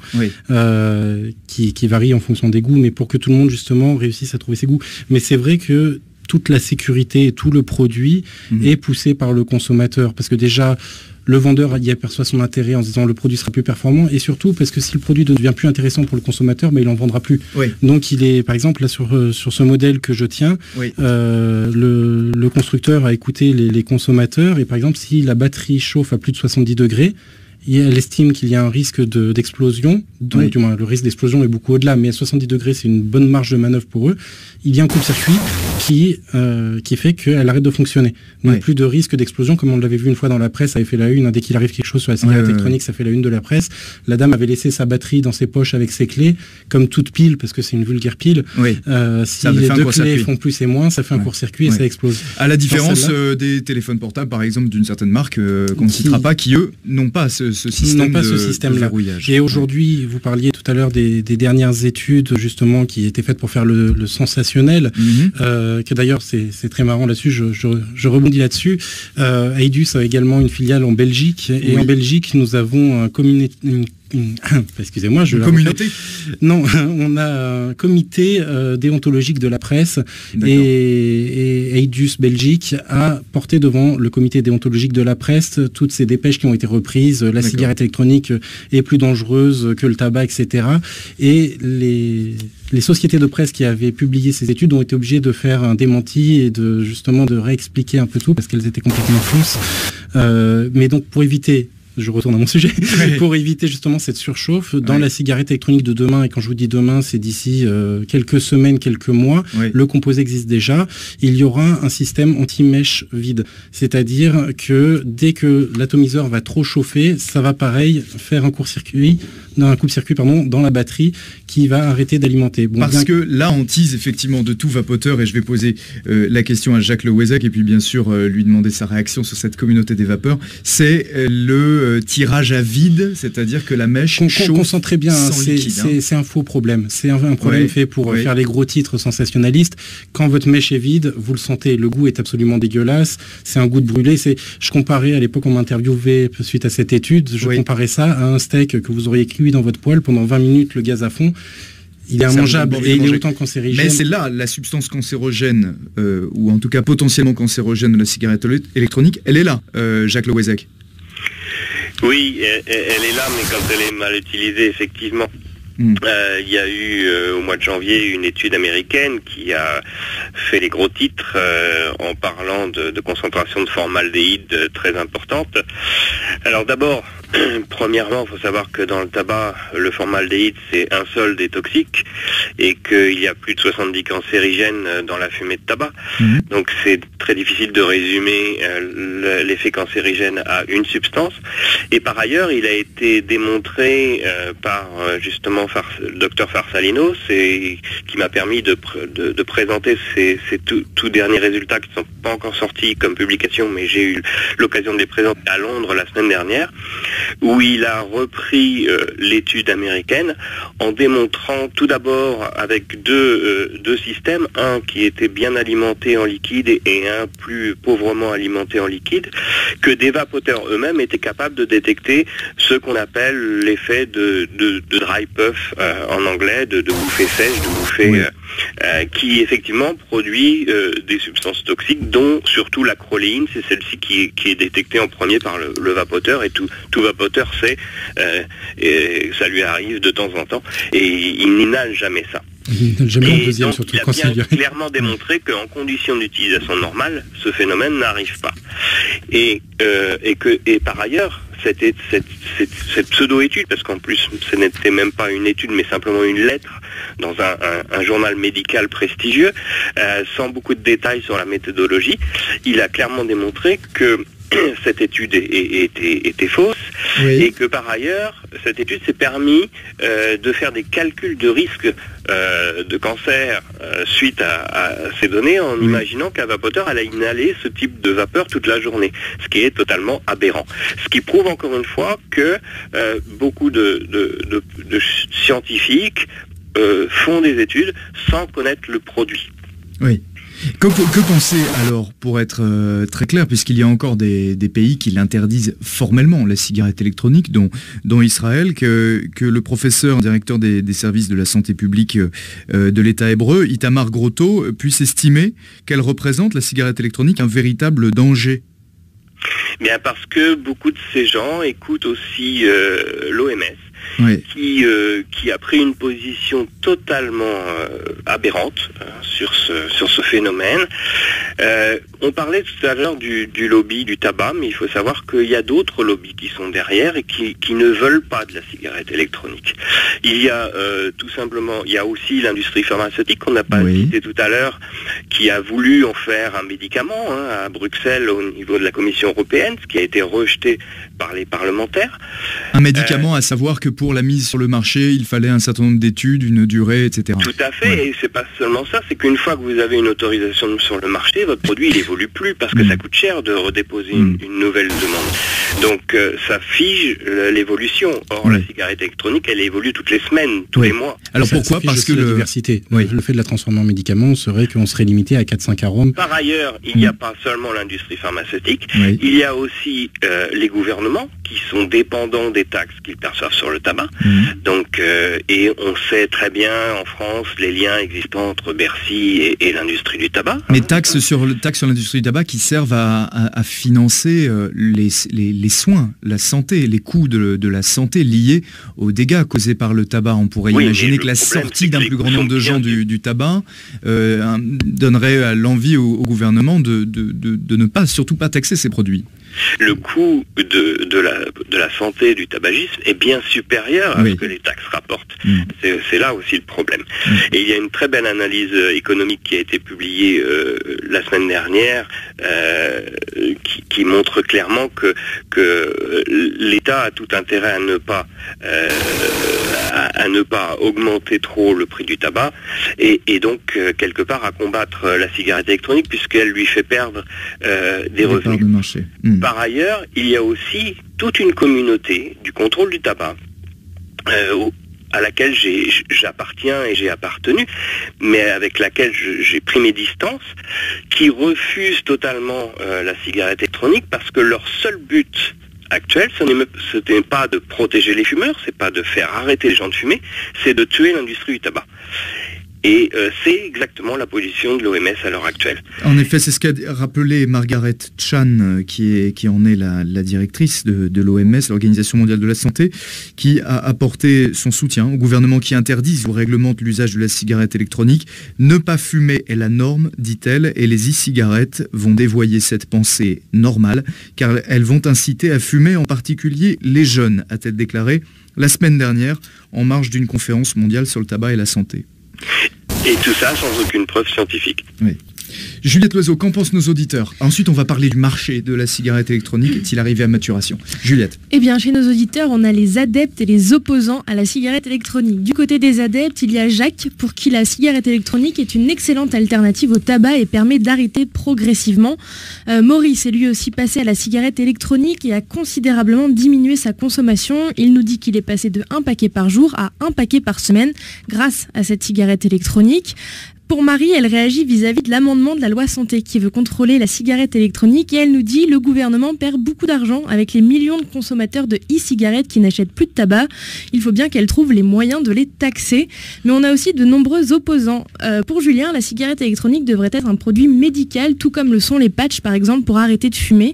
qui varient en fonction des goûts, mais pour que tout le monde, justement, réussisse à trouver ses goûts. Mais c'est vrai que toute la sécurité et tout le produit est poussé par le consommateur. Parce que déjà, le vendeur y aperçoit son intérêt en se disant le produit sera plus performant, et surtout parce que si le produit ne devient plus intéressant pour le consommateur, il n'en vendra plus. Donc il est, par exemple, là sur ce modèle que je tiens, le constructeur a écouté les consommateurs, et par exemple si la batterie chauffe à plus de 70 degrés, elle estime qu'il y a un risque d'explosion, du moins le risque d'explosion est beaucoup au-delà, mais à 70 degrés c'est une bonne marge de manœuvre pour eux. Il y a un coupe-circuit qui fait qu'elle arrête de fonctionner. Donc plus de risque d'explosion, comme on l'avait vu une fois dans la presse, ça avait fait la une, dès qu'il arrive quelque chose sur la cigarette électronique, ça fait la une de la presse. La dame avait laissé sa batterie dans ses poches avec ses clés, comme toute pile, parce que c'est une vulgaire pile. Si les deux clés font plus et moins, ça fait un court-circuit et ça explose. À la différence des téléphones portables, par exemple, d'une certaine marque qu'on ne citera pas, qui eux n'ont pas ce système de verrouillage. Et aujourd'hui, vous parliez tout à l'heure des dernières études justement qui étaient faites pour faire le sensationnel, que d'ailleurs c'est très marrant là-dessus, je rebondis là-dessus. AIDUS a également une filiale en Belgique, et en Belgique nous avons un excusez-moi, communauté. Non, on a un comité déontologique de la presse, et AIDUS Belgique a porté devant le comité déontologique de la presse toutes ces dépêches qui ont été reprises. La cigarette électronique est plus dangereuse que le tabac, etc. Et les sociétés de presse qui avaient publié ces études ont été obligées de faire un démenti et de réexpliquer un peu tout parce qu'elles étaient complètement fausses. Mais donc pour éviter, je retourne à mon sujet, pour éviter justement cette surchauffe dans la cigarette électronique de demain, et quand je vous dis demain, c'est d'ici quelques semaines, quelques mois, le composé existe déjà, il y aura un système anti-mèche vide. C'est-à-dire que dès que l'atomiseur va trop chauffer, ça va pareil faire un coupe-circuit dans la batterie qui va arrêter d'alimenter. Parce que là, on tease effectivement de tout vapoteur, et je vais poser la question à Jacques Le Ouézac, et puis bien sûr lui demander sa réaction sur cette communauté des vapeurs. C'est le tirage à vide, c'est-à-dire que la mèche chauffe concentrez bien, sans liquide. C'est un faux problème. C'est un problème fait pour faire les gros titres sensationnalistes. Quand votre mèche est vide, vous le sentez, le goût est absolument dégueulasse, c'est un goût de brûlé. Je comparais, à l'époque on m'interviewait suite à cette étude, je comparais ça à un steak que vous auriez cuit dans votre poêle pendant 20 minutes, le gaz à fond. Il est immangeable et il est autant cancérigène. Mais c'est là la substance cancérogène, ou en tout cas potentiellement cancérogène de la cigarette électronique, elle est là, Jacques Le Ouezec. Oui, elle est là, mais quand elle est mal utilisée, effectivement. Il y a eu au mois de janvier une étude américaine qui a fait les gros titres en parlant de concentration de formaldéhyde très importante. Alors d'abord, premièrement, il faut savoir que dans le tabac, le formaldéhyde c'est un seul des toxiques et qu'il y a plus de 70 cancérigènes dans la fumée de tabac. Donc c'est très difficile de résumer l'effet cancérigène à une substance. Et par ailleurs, il a été démontré par justement le docteur Farsalinos, qui m'a permis de présenter ces tout derniers résultats qui ne sont pas encore sortis comme publication, mais j'ai eu l'occasion de les présenter à Londres la semaine dernière, où il a repris l'étude américaine en démontrant tout d'abord avec deux systèmes, un qui était bien alimenté en liquide et un plus pauvrement alimenté en liquide, que des vapoteurs eux-mêmes étaient capables de détecter ce qu'on appelle l'effet de dry puff en anglais, de bouffée sèche, de bouffée qui effectivement produit des substances toxiques, dont surtout la chroléine, c'est celle-ci qui est détectée en premier par le vapoteur, et tout vapoteur sait, et ça lui arrive de temps en temps, et il n'inhale jamais ça. Il a bien clairement démontré qu'en conditions d'utilisation normale, ce phénomène n'arrive pas. Et par ailleurs, cette pseudo-étude, parce qu'en plus ce n'était même pas une étude mais simplement une lettre dans un journal médical prestigieux, sans beaucoup de détails sur la méthodologie, il a clairement démontré que cette étude était fausse, et que par ailleurs cette étude s'est permis de faire des calculs de risque de cancer suite à ces données, en imaginant qu'un vapoteur allait inhaler ce type de vapeur toute la journée, ce qui est totalement aberrant. Ce qui prouve encore une fois que beaucoup de scientifiques font des études sans connaître le produit. Oui. Que penser alors, pour être très clair, puisqu'il y a encore des pays qui l'interdisent formellement, la cigarette électronique, dont Israël, que le professeur directeur des services de la santé publique de l'État hébreu, Itamar Grotto, puisse estimer qu'elle représente, la cigarette électronique, un véritable danger? Bien parce que beaucoup de ces gens écoutent aussi l'OMS, qui a pris une position totalement aberrante sur ce phénomène. On parlait tout à l'heure du lobby du tabac, mais il faut savoir qu'il y a d'autres lobbies qui sont derrière et qui ne veulent pas de la cigarette électronique. Il y a tout simplement, il y a aussi l'industrie pharmaceutique qu'on n'a pas cité tout à l'heure, qui a voulu en faire un médicament à Bruxelles au niveau de la Commission européenne, ce qui a été rejeté par les parlementaires. Un médicament, à savoir que pour la mise sur le marché, il fallait un certain nombre d'études, une durée, etc. Tout à fait, et c'est pas seulement ça, c'est qu'une fois que vous avez une autorisation sur le marché, votre produit il évolue plus, parce que ça coûte cher de redéposer une nouvelle demande. Donc ça fige l'évolution. Or la cigarette électronique, elle évolue toutes les semaines, tous les mois. Alors pourquoi? Parce que la diversité. Le fait de la transformer en médicament serait qu'on serait limité à 4-5 arômes. Par ailleurs, il n'y a pas seulement l'industrie pharmaceutique, il y a aussi les gouvernements qui sont dépendants des taxes qu'ils perçoivent sur le tabac. Donc, et on sait très bien en France les liens existants entre Bercy et l'industrie du tabac. Mais taxes sur l'industrie du tabac qui servent à financer les soins, la santé, les coûts de la santé liés aux dégâts causés par le tabac. On pourrait imaginer que la sortie d'un plus grand nombre de gens du tabac donnerait l'envie au gouvernement de ne pas, surtout pas taxer ces produits. Le coût de la santé du tabagisme est bien supérieur à ce que les taxes rapportent. C'est là aussi le problème. Et il y a une très belle analyse économique qui a été publiée la semaine dernière qui montre clairement que l'État a tout intérêt à ne pas augmenter trop le prix du tabac et donc quelque part à combattre la cigarette électronique puisqu'elle lui fait perdre des revenus. De marché. Par ailleurs, il y a aussi toute une communauté du contrôle du tabac à laquelle j'appartiens et j'ai appartenu, mais avec laquelle j'ai pris mes distances, qui refusent totalement la cigarette électronique parce que leur seul but actuelle, ce n'est pas de protéger les fumeurs, c'est pas de faire arrêter les gens de fumer, c'est de tuer l'industrie du tabac. Et c'est exactement la position de l'OMS à l'heure actuelle. En effet, c'est ce qu'a rappelé Margaret Chan, qui en est la directrice de l'OMS, l'Organisation mondiale de la santé, qui a apporté son soutien au gouvernement qui interdise ou réglemente l'usage de la cigarette électronique. Ne pas fumer est la norme, dit-elle, et les e-cigarettes vont dévoyer cette pensée normale, car elles vont inciter à fumer, en particulier les jeunes, a-t-elle déclaré la semaine dernière, en marge d'une conférence mondiale sur le tabac et la santé. Et tout ça sans aucune preuve scientifique. Oui. Juliette Loiseau, qu'en pensent nos auditeurs? Ensuite, on va parler du marché de la cigarette électronique. Est-il arrivé à maturation? Juliette. Eh bien, chez nos auditeurs, on a les adeptes et les opposants à la cigarette électronique. Du côté des adeptes, il y a Jacques, pour qui la cigarette électronique est une excellente alternative au tabac et permet d'arrêter progressivement. Maurice est lui aussi passé à la cigarette électronique et a considérablement diminué sa consommation. Il nous dit qu'il est passé de 1 paquet par jour à 1 paquet par semaine grâce à cette cigarette électronique. Pour Marie, elle réagit vis-à-vis de l'amendement de la loi santé qui veut contrôler la cigarette électronique et elle nous dit le gouvernement perd beaucoup d'argent avec les millions de consommateurs de e-cigarettes qui n'achètent plus de tabac. Il faut bien qu'elle trouve les moyens de les taxer. Mais on a aussi de nombreux opposants. Pour Julien, la cigarette électronique devrait être un produit médical, tout comme le sont les patchs par exemple pour arrêter de fumer.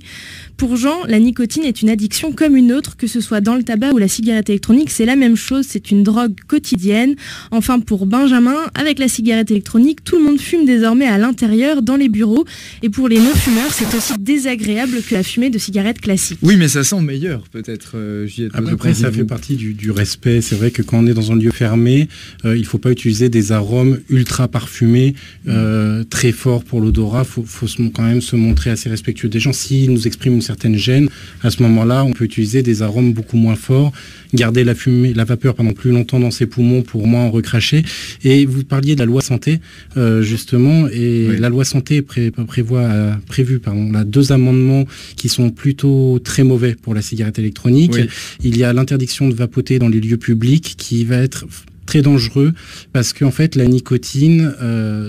Pour Jean, la nicotine est une addiction comme une autre, que ce soit dans le tabac ou la cigarette électronique, c'est la même chose, c'est une drogue quotidienne. Enfin pour Benjamin, avec la cigarette électronique, tout le monde fume désormais à l'intérieur, dans les bureaux. Et pour les non-fumeurs, c'est aussi désagréable que la fumée de cigarette classique. Oui, mais ça sent meilleur peut-être, Juliette. Après, ça fait partie du respect. C'est vrai que quand on est dans un lieu fermé, il ne faut pas utiliser des arômes ultra parfumés, très forts pour l'odorat. Il faut quand même se montrer assez respectueux des gens. S'ils nous expriment une certaine gêne, à ce moment-là, on peut utiliser des arômes beaucoup moins forts, garder la vapeur pendant plus longtemps dans ses poumons pour moins en recracher. Et vous parliez de la loi santé, justement, et oui. La loi santé prévu 2 amendements qui sont plutôt très mauvais pour la cigarette électronique. Oui. Il y a l'interdiction de vapoter dans les lieux publics qui va être très dangereux parce qu'en fait la nicotine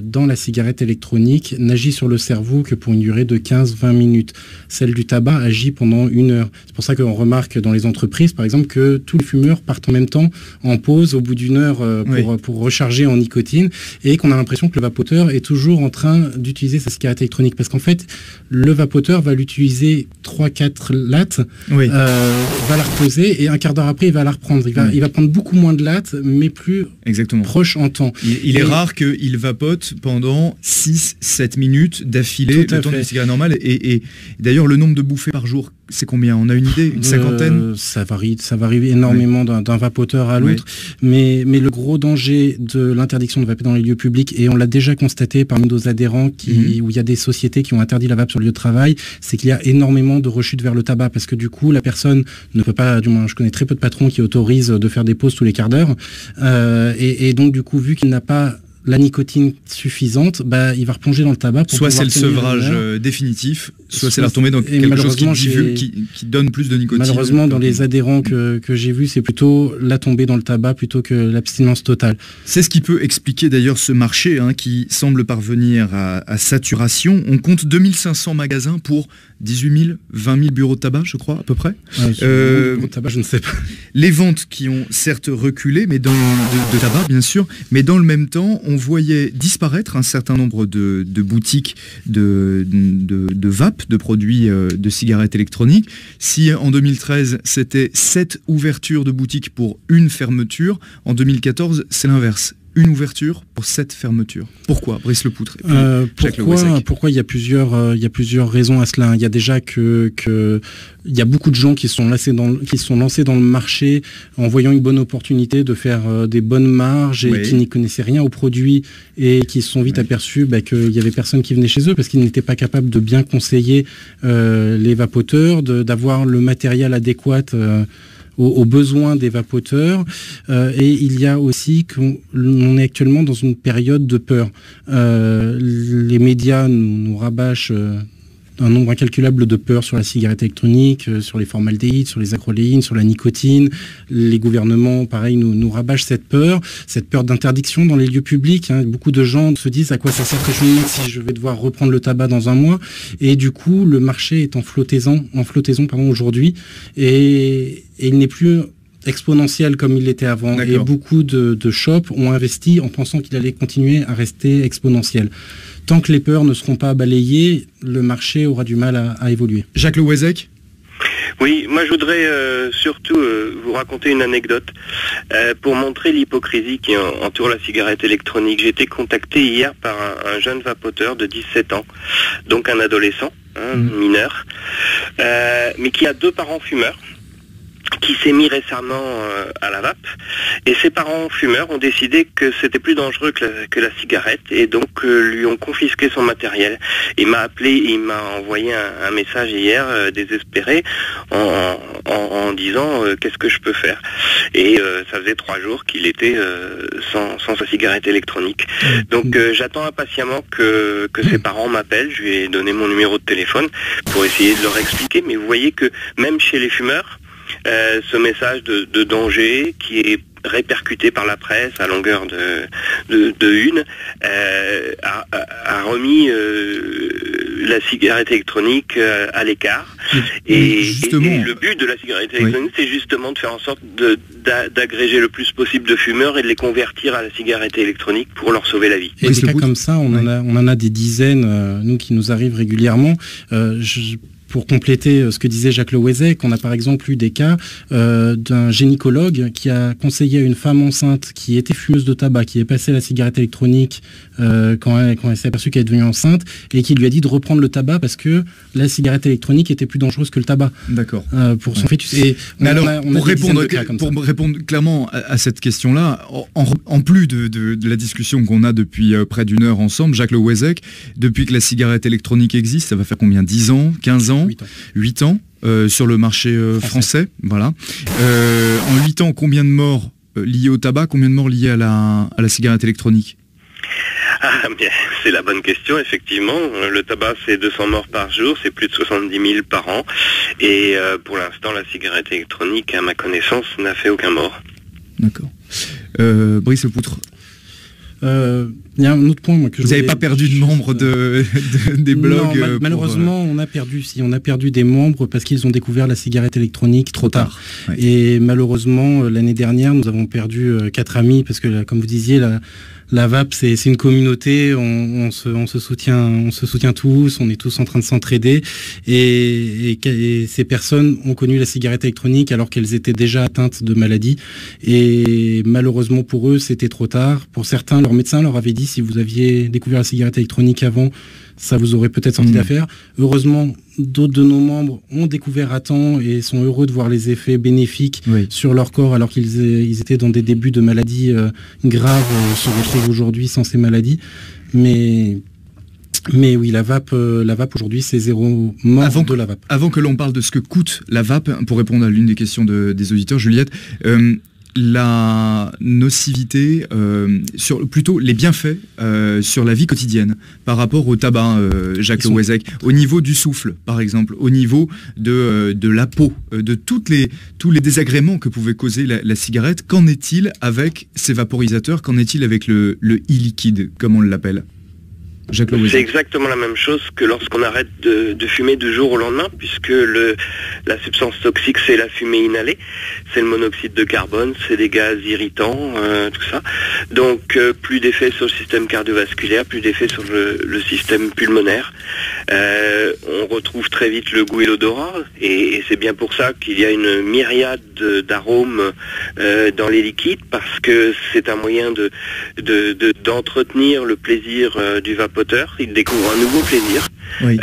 dans la cigarette électronique n'agit sur le cerveau que pour une durée de 15-20 minutes. Celle du tabac agit pendant 1 heure. C'est pour ça qu'on remarque dans les entreprises par exemple que tous les fumeurs partent en même temps en pause au bout d'1 heure pour recharger en nicotine et qu'on a l'impression que le vapoteur est toujours en train d'utiliser sa cigarette électronique parce qu'en fait le vapoteur va l'utiliser 3-4 lattes, va la reposer et un quart d'heure après il va la reprendre. Il va prendre beaucoup moins de lattes mais plus proche en temps. Il est rare qu'il vapote pendant 6-7 minutes d'affilée, le temps d'une cigarette normale. Et d'ailleurs, le nombre de bouffées par jour, c'est combien? On a une idée? Une cinquantaine? Ça varie énormément d'un vapoteur à l'autre. Mais le gros danger de l'interdiction de vaper dans les lieux publics, et on l'a déjà constaté parmi nos adhérents où il y a des sociétés qui ont interdit la vape sur le lieu de travail, c'est qu'il y a énormément de rechutes vers le tabac parce que du coup, la personne ne peut pas, du moins je connais très peu de patrons qui autorisent de faire des pauses tous les quarts d'heure. Et donc du coup, vu qu'il n'a pas la nicotine suffisante, il va replonger dans le tabac. Soit c'est le sevrage définitif, soit c'est la retombée dans quelque chose qui donne plus de nicotine. Malheureusement, dans les adhérents que j'ai vus, c'est plutôt la tombée dans le tabac plutôt que l'abstinence totale. C'est ce qui peut expliquer d'ailleurs ce marché qui semble parvenir à saturation. On compte 2500 magasins pour 18 000, 20 000 bureaux de tabac, je crois, à peu près. Bureaux de tabac, je ne sais pas. Les ventes qui ont certes reculé, mais de tabac, bien sûr, mais dans le même temps, on voyait disparaître un certain nombre de boutiques de vape, de produits de cigarettes électroniques. Si en 2013, c'était 7 ouvertures de boutiques pour 1 fermeture, en 2014, c'est l'inverse. 1 ouverture pour 7 fermetures. Pourquoi, Brice Lepoutre? Pourquoi il y a plusieurs raisons à cela. Il y a déjà il y a beaucoup de gens qui sont lancés dans le marché en voyant une bonne opportunité de faire des bonnes marges et qui n'y connaissaient rien aux produits et qui se sont vite aperçus qu'il y avait personne qui venait chez eux parce qu'ils n'étaient pas capables de bien conseiller les vapoteurs, d'avoir le matériel adéquat aux besoins des vapoteurs et il y a aussi qu'on est actuellement dans une période de peur. Les médias nous rabâchent un nombre incalculable de peurs sur la cigarette électronique, sur les formaldéhydes, sur les acroléines, sur la nicotine. Les gouvernements, pareil, nous rabâchent cette peur d'interdiction dans les lieux publics. Beaucoup de gens se disent à quoi ça sert que je me demande si je vais devoir reprendre le tabac dans un mois. Et du coup, le marché est en flottaison aujourd'hui. Et il n'est plus exponentiel comme il l'était avant. D'accord. Et beaucoup de shops ont investi en pensant qu'il allait continuer à rester exponentiel. Tant que les peurs ne seront pas balayées, le marché aura du mal à évoluer. Jacques Le Ouezec ? Oui, moi je voudrais surtout vous raconter une anecdote pour montrer l'hypocrisie qui entoure la cigarette électronique. J'ai été contacté hier par un jeune vapoteur de 17 ans, donc un adolescent, mineur, mais qui a 2 parents fumeurs, qui s'est mis récemment à la vape, et ses parents fumeurs ont décidé que c'était plus dangereux que la cigarette, et donc lui ont confisqué son matériel. Il m'a appelé, il m'a envoyé un message hier désespéré en disant qu'est-ce que je peux faire, et ça faisait 3 jours qu'il était sans sa cigarette électronique. Donc j'attends impatiemment que ses parents m'appellent. Je lui ai donné mon numéro de téléphone pour essayer de leur expliquer, mais vous voyez que même chez les fumeurs, ce message de danger qui est répercuté par la presse à longueur de une a remis la cigarette électronique à l'écart. Et le but de la cigarette électronique, c'est justement de faire en sorte d'agréger le plus possible de fumeurs et de les convertir à la cigarette électronique pour leur sauver la vie. Et des cas comme ça, on en a des dizaines, nous, qui nous arrivent régulièrement. Pour compléter ce que disait Jacques Le Ouezec, on a par exemple eu des cas d'un gynécologue qui a conseillé à une femme enceinte qui était fumeuse de tabac, qui est passée à la cigarette électronique quand elle s'est aperçue qu'elle est devenue enceinte, et qui lui a dit de reprendre le tabac parce que la cigarette électronique était plus dangereuse que le tabac. D'accord. Pour son fœtus. Mais alors, pour répondre clairement à cette question-là, en plus de la discussion qu'on a depuis près d'une heure ensemble, Jacques Le Ouezec, depuis que la cigarette électronique existe, ça va faire combien, 10 ans, 15 ans, 8 ans sur le marché français. Voilà. En 8 ans, combien de morts liées au tabac, combien de morts liées à la cigarette électronique ? Bien, c'est la bonne question, effectivement. Le tabac, c'est 200 morts par jour, c'est plus de 70 000 par an. Et pour l'instant, la cigarette électronique, à ma connaissance, n'a fait aucun mort. D'accord. Brice Lepoutre. Il y a un autre point que vous n'avez pas perdu de membres des blogs? Non, malheureusement, on a perdu des membres parce qu'ils ont découvert la cigarette électronique trop tard. Ouais. Et malheureusement, l'année dernière, nous avons perdu 4 amis parce que, comme vous disiez, la vape, c'est une communauté, on se soutient tous, on est tous en train de s'entraider, et ces personnes ont connu la cigarette électronique alors qu'elles étaient déjà atteintes de maladies, et malheureusement pour eux, c'était trop tard. Pour certains, leur médecin leur avait dit, si vous aviez découvert la cigarette électronique avant, ça vous aurait peut-être sorti d'affaire. Heureusement, d'autres de nos membres ont découvert à temps et sont heureux de voir les effets bénéfiques sur leur corps alors qu'ils étaient dans des débuts de maladies graves, se retrouvent aujourd'hui sans ces maladies. Mais oui, la vape aujourd'hui, c'est 0 mort de la vape. Avant que l'on parle de ce que coûte la vape, pour répondre à l'une des questions des auditeurs, Juliette, la nocivité, plutôt les bienfaits sur la vie quotidienne par rapport au tabac, Jacques Le Ouezec, au niveau du souffle par exemple, au niveau de la peau, de tous les désagréments que pouvait causer la cigarette. Qu'en est-il avec ces vaporisateurs? Qu'en est-il avec le e-liquide, comme on l'appelle? C'est exactement la même chose que lorsqu'on arrête de fumer du jour au lendemain, puisque la substance toxique, c'est la fumée inhalée, c'est le monoxyde de carbone, c'est des gaz irritants, tout ça. Donc plus d'effet sur le système cardiovasculaire, plus d'effet sur le système pulmonaire. On retrouve très vite le goût et l'odorat, et c'est bien pour ça qu'il y a une myriade d'arômes dans les liquides, parce que c'est un moyen d'entretenir le plaisir du vapoteur. Il découvre un nouveau plaisir. Oui.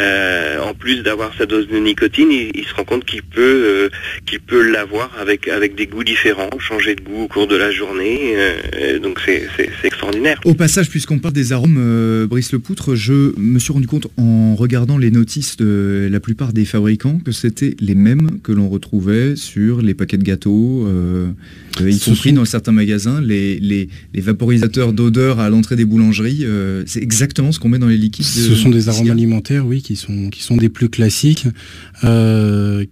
En plus d'avoir sa dose de nicotine, il se rend compte qu'il peut l'avoir avec des goûts différents, changer de goût au cours de la journée. Donc c'est extraordinaire. Au passage, puisqu'on parle des arômes, Brice Lepoutre, je me suis rendu compte en regardant les notices de la plupart des fabricants que c'était les mêmes que l'on retrouvait sur les paquets de gâteaux, y compris dans certains magasins, les vaporisateurs d'odeur à l'entrée des boulangeries. C'est exactement ce qu'on met dans les liquides. Ce sont des arômes alimentaires vapoteurs, oui, qui sont des plus classiques,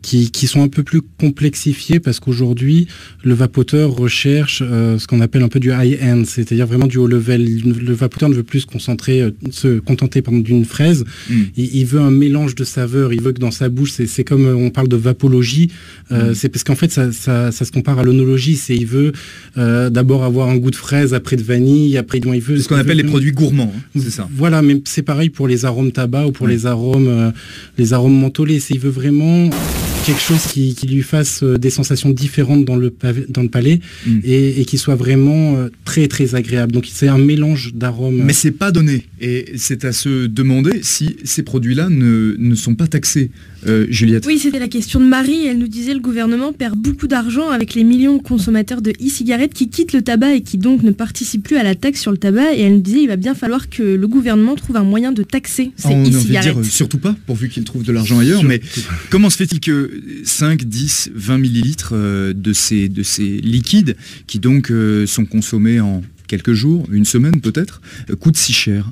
qui sont un peu plus complexifiés parce qu'aujourd'hui, le vapoteur recherche ce qu'on appelle un peu du high-end, c'est-à-dire vraiment du haut level. Le vapoteur ne veut plus se contenter d'une fraise. Il veut un mélange de saveurs. Il veut que dans sa bouche, c'est comme on parle de vapologie. C'est parce qu'en fait, ça se compare à l'onologie. Il veut d'abord avoir un goût de fraise, après de vanille, après il veut ce qu'on appelle les produits gourmands. C'est ça. Voilà, mais c'est pareil pour les arômes tabac ou pour les arômes mentholés. Il veut vraiment quelque chose qui lui fasse des sensations différentes dans le palais et qui soit vraiment très très agréable. Donc c'est un mélange d'arômes. Mais c'est pas donné et c'est à se demander si ces produits-là ne sont pas taxés. Juliette. Oui, c'était la question de Marie. Elle nous disait le gouvernement perd beaucoup d'argent avec les millions de consommateurs de e-cigarettes qui quittent le tabac et qui donc ne participent plus à la taxe sur le tabac. Et elle nous disait il va bien falloir que le gouvernement trouve un moyen de taxer ces e-cigarettes. On veut dire surtout pas, pourvu qu'il trouve de l'argent ailleurs. Mais comment se fait-il que 5, 10, 20 millilitres de ces liquides qui donc sont consommés en quelques jours, une semaine peut-être, coûte si cher?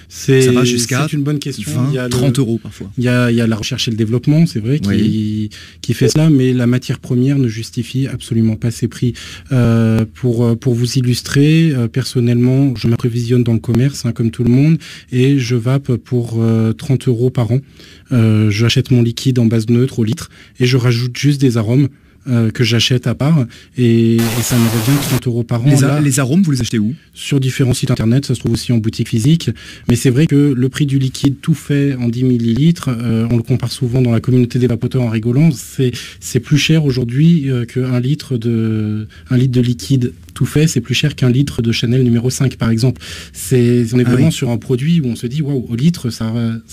Ça va jusqu'à une bonne question. 20, 30 euros parfois. Il y a la recherche et le développement, c'est vrai, qui fait cela, mais la matière première ne justifie absolument pas ces prix. Pour vous illustrer, personnellement, je m'approvisionne dans le commerce, comme tout le monde, et je vape pour 30 euros par an. J'achète mon liquide en base neutre au litre, et je rajoute juste des arômes. Que j'achète à part et ça me revient 30 euros par an. Les arômes, vous les achetez où? Sur différents sites internet, ça se trouve aussi en boutique physique, mais c'est vrai que le prix du liquide tout fait en 10 millilitres, on le compare souvent dans la communauté des vapoteurs en rigolant, c'est plus cher aujourd'hui qu'un litre de liquide tout fait, c'est plus cher qu'un litre de Chanel numéro 5 par exemple. On est vraiment sur un produit où on se dit waouh, au litre ça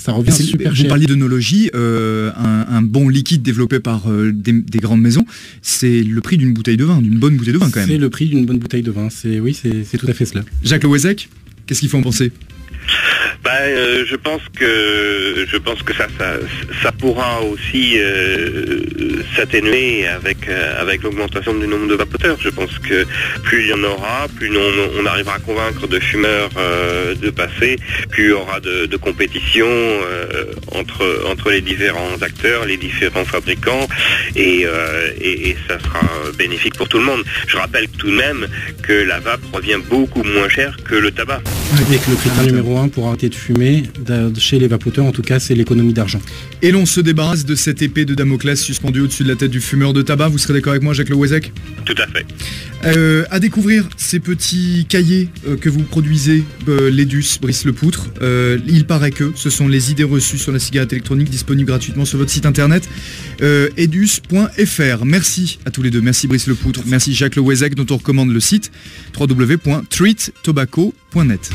revient super cher. Vous parliez d'œnologie, un bon liquide développé par des grandes maisons, c'est le prix d'une bouteille de vin, d'une bonne bouteille de vin quand même. C'est le prix d'une bonne bouteille de vin, c'est tout à fait cela. Jacques Le Ouezec, qu'est-ce qu'il faut en penser? Je pense que ça pourra aussi s'atténuer avec l'augmentation du nombre de vapoteurs. Je pense que plus il y en aura, plus on arrivera à convaincre de fumeurs de passer, plus il y aura de compétition entre les différents acteurs, les différents fabricants, et ça sera bénéfique pour tout le monde. Je rappelle tout de même que la vape revient beaucoup moins cher que le tabac. Et que le critère numéro 1 pour arrêter de fumer, chez les vapoteurs en tout cas, c'est l'économie d'argent. Et l'on se débarrasse de cette épée de Damoclès suspendue au-dessus de la tête du fumeur de tabac. Vous serez d'accord avec moi, Jacques Le Ouezec? Tout à fait. À découvrir ces petits cahiers que vous produisez, l'Edus, Brice Lepoutre. Il paraît que ce sont les idées reçues sur la cigarette électronique disponibles gratuitement sur votre site internet edus.fr. Merci à tous les deux. Merci Brice Lepoutre. Merci Jacques Le Ouezec, dont on recommande le site www.treattobacco.net.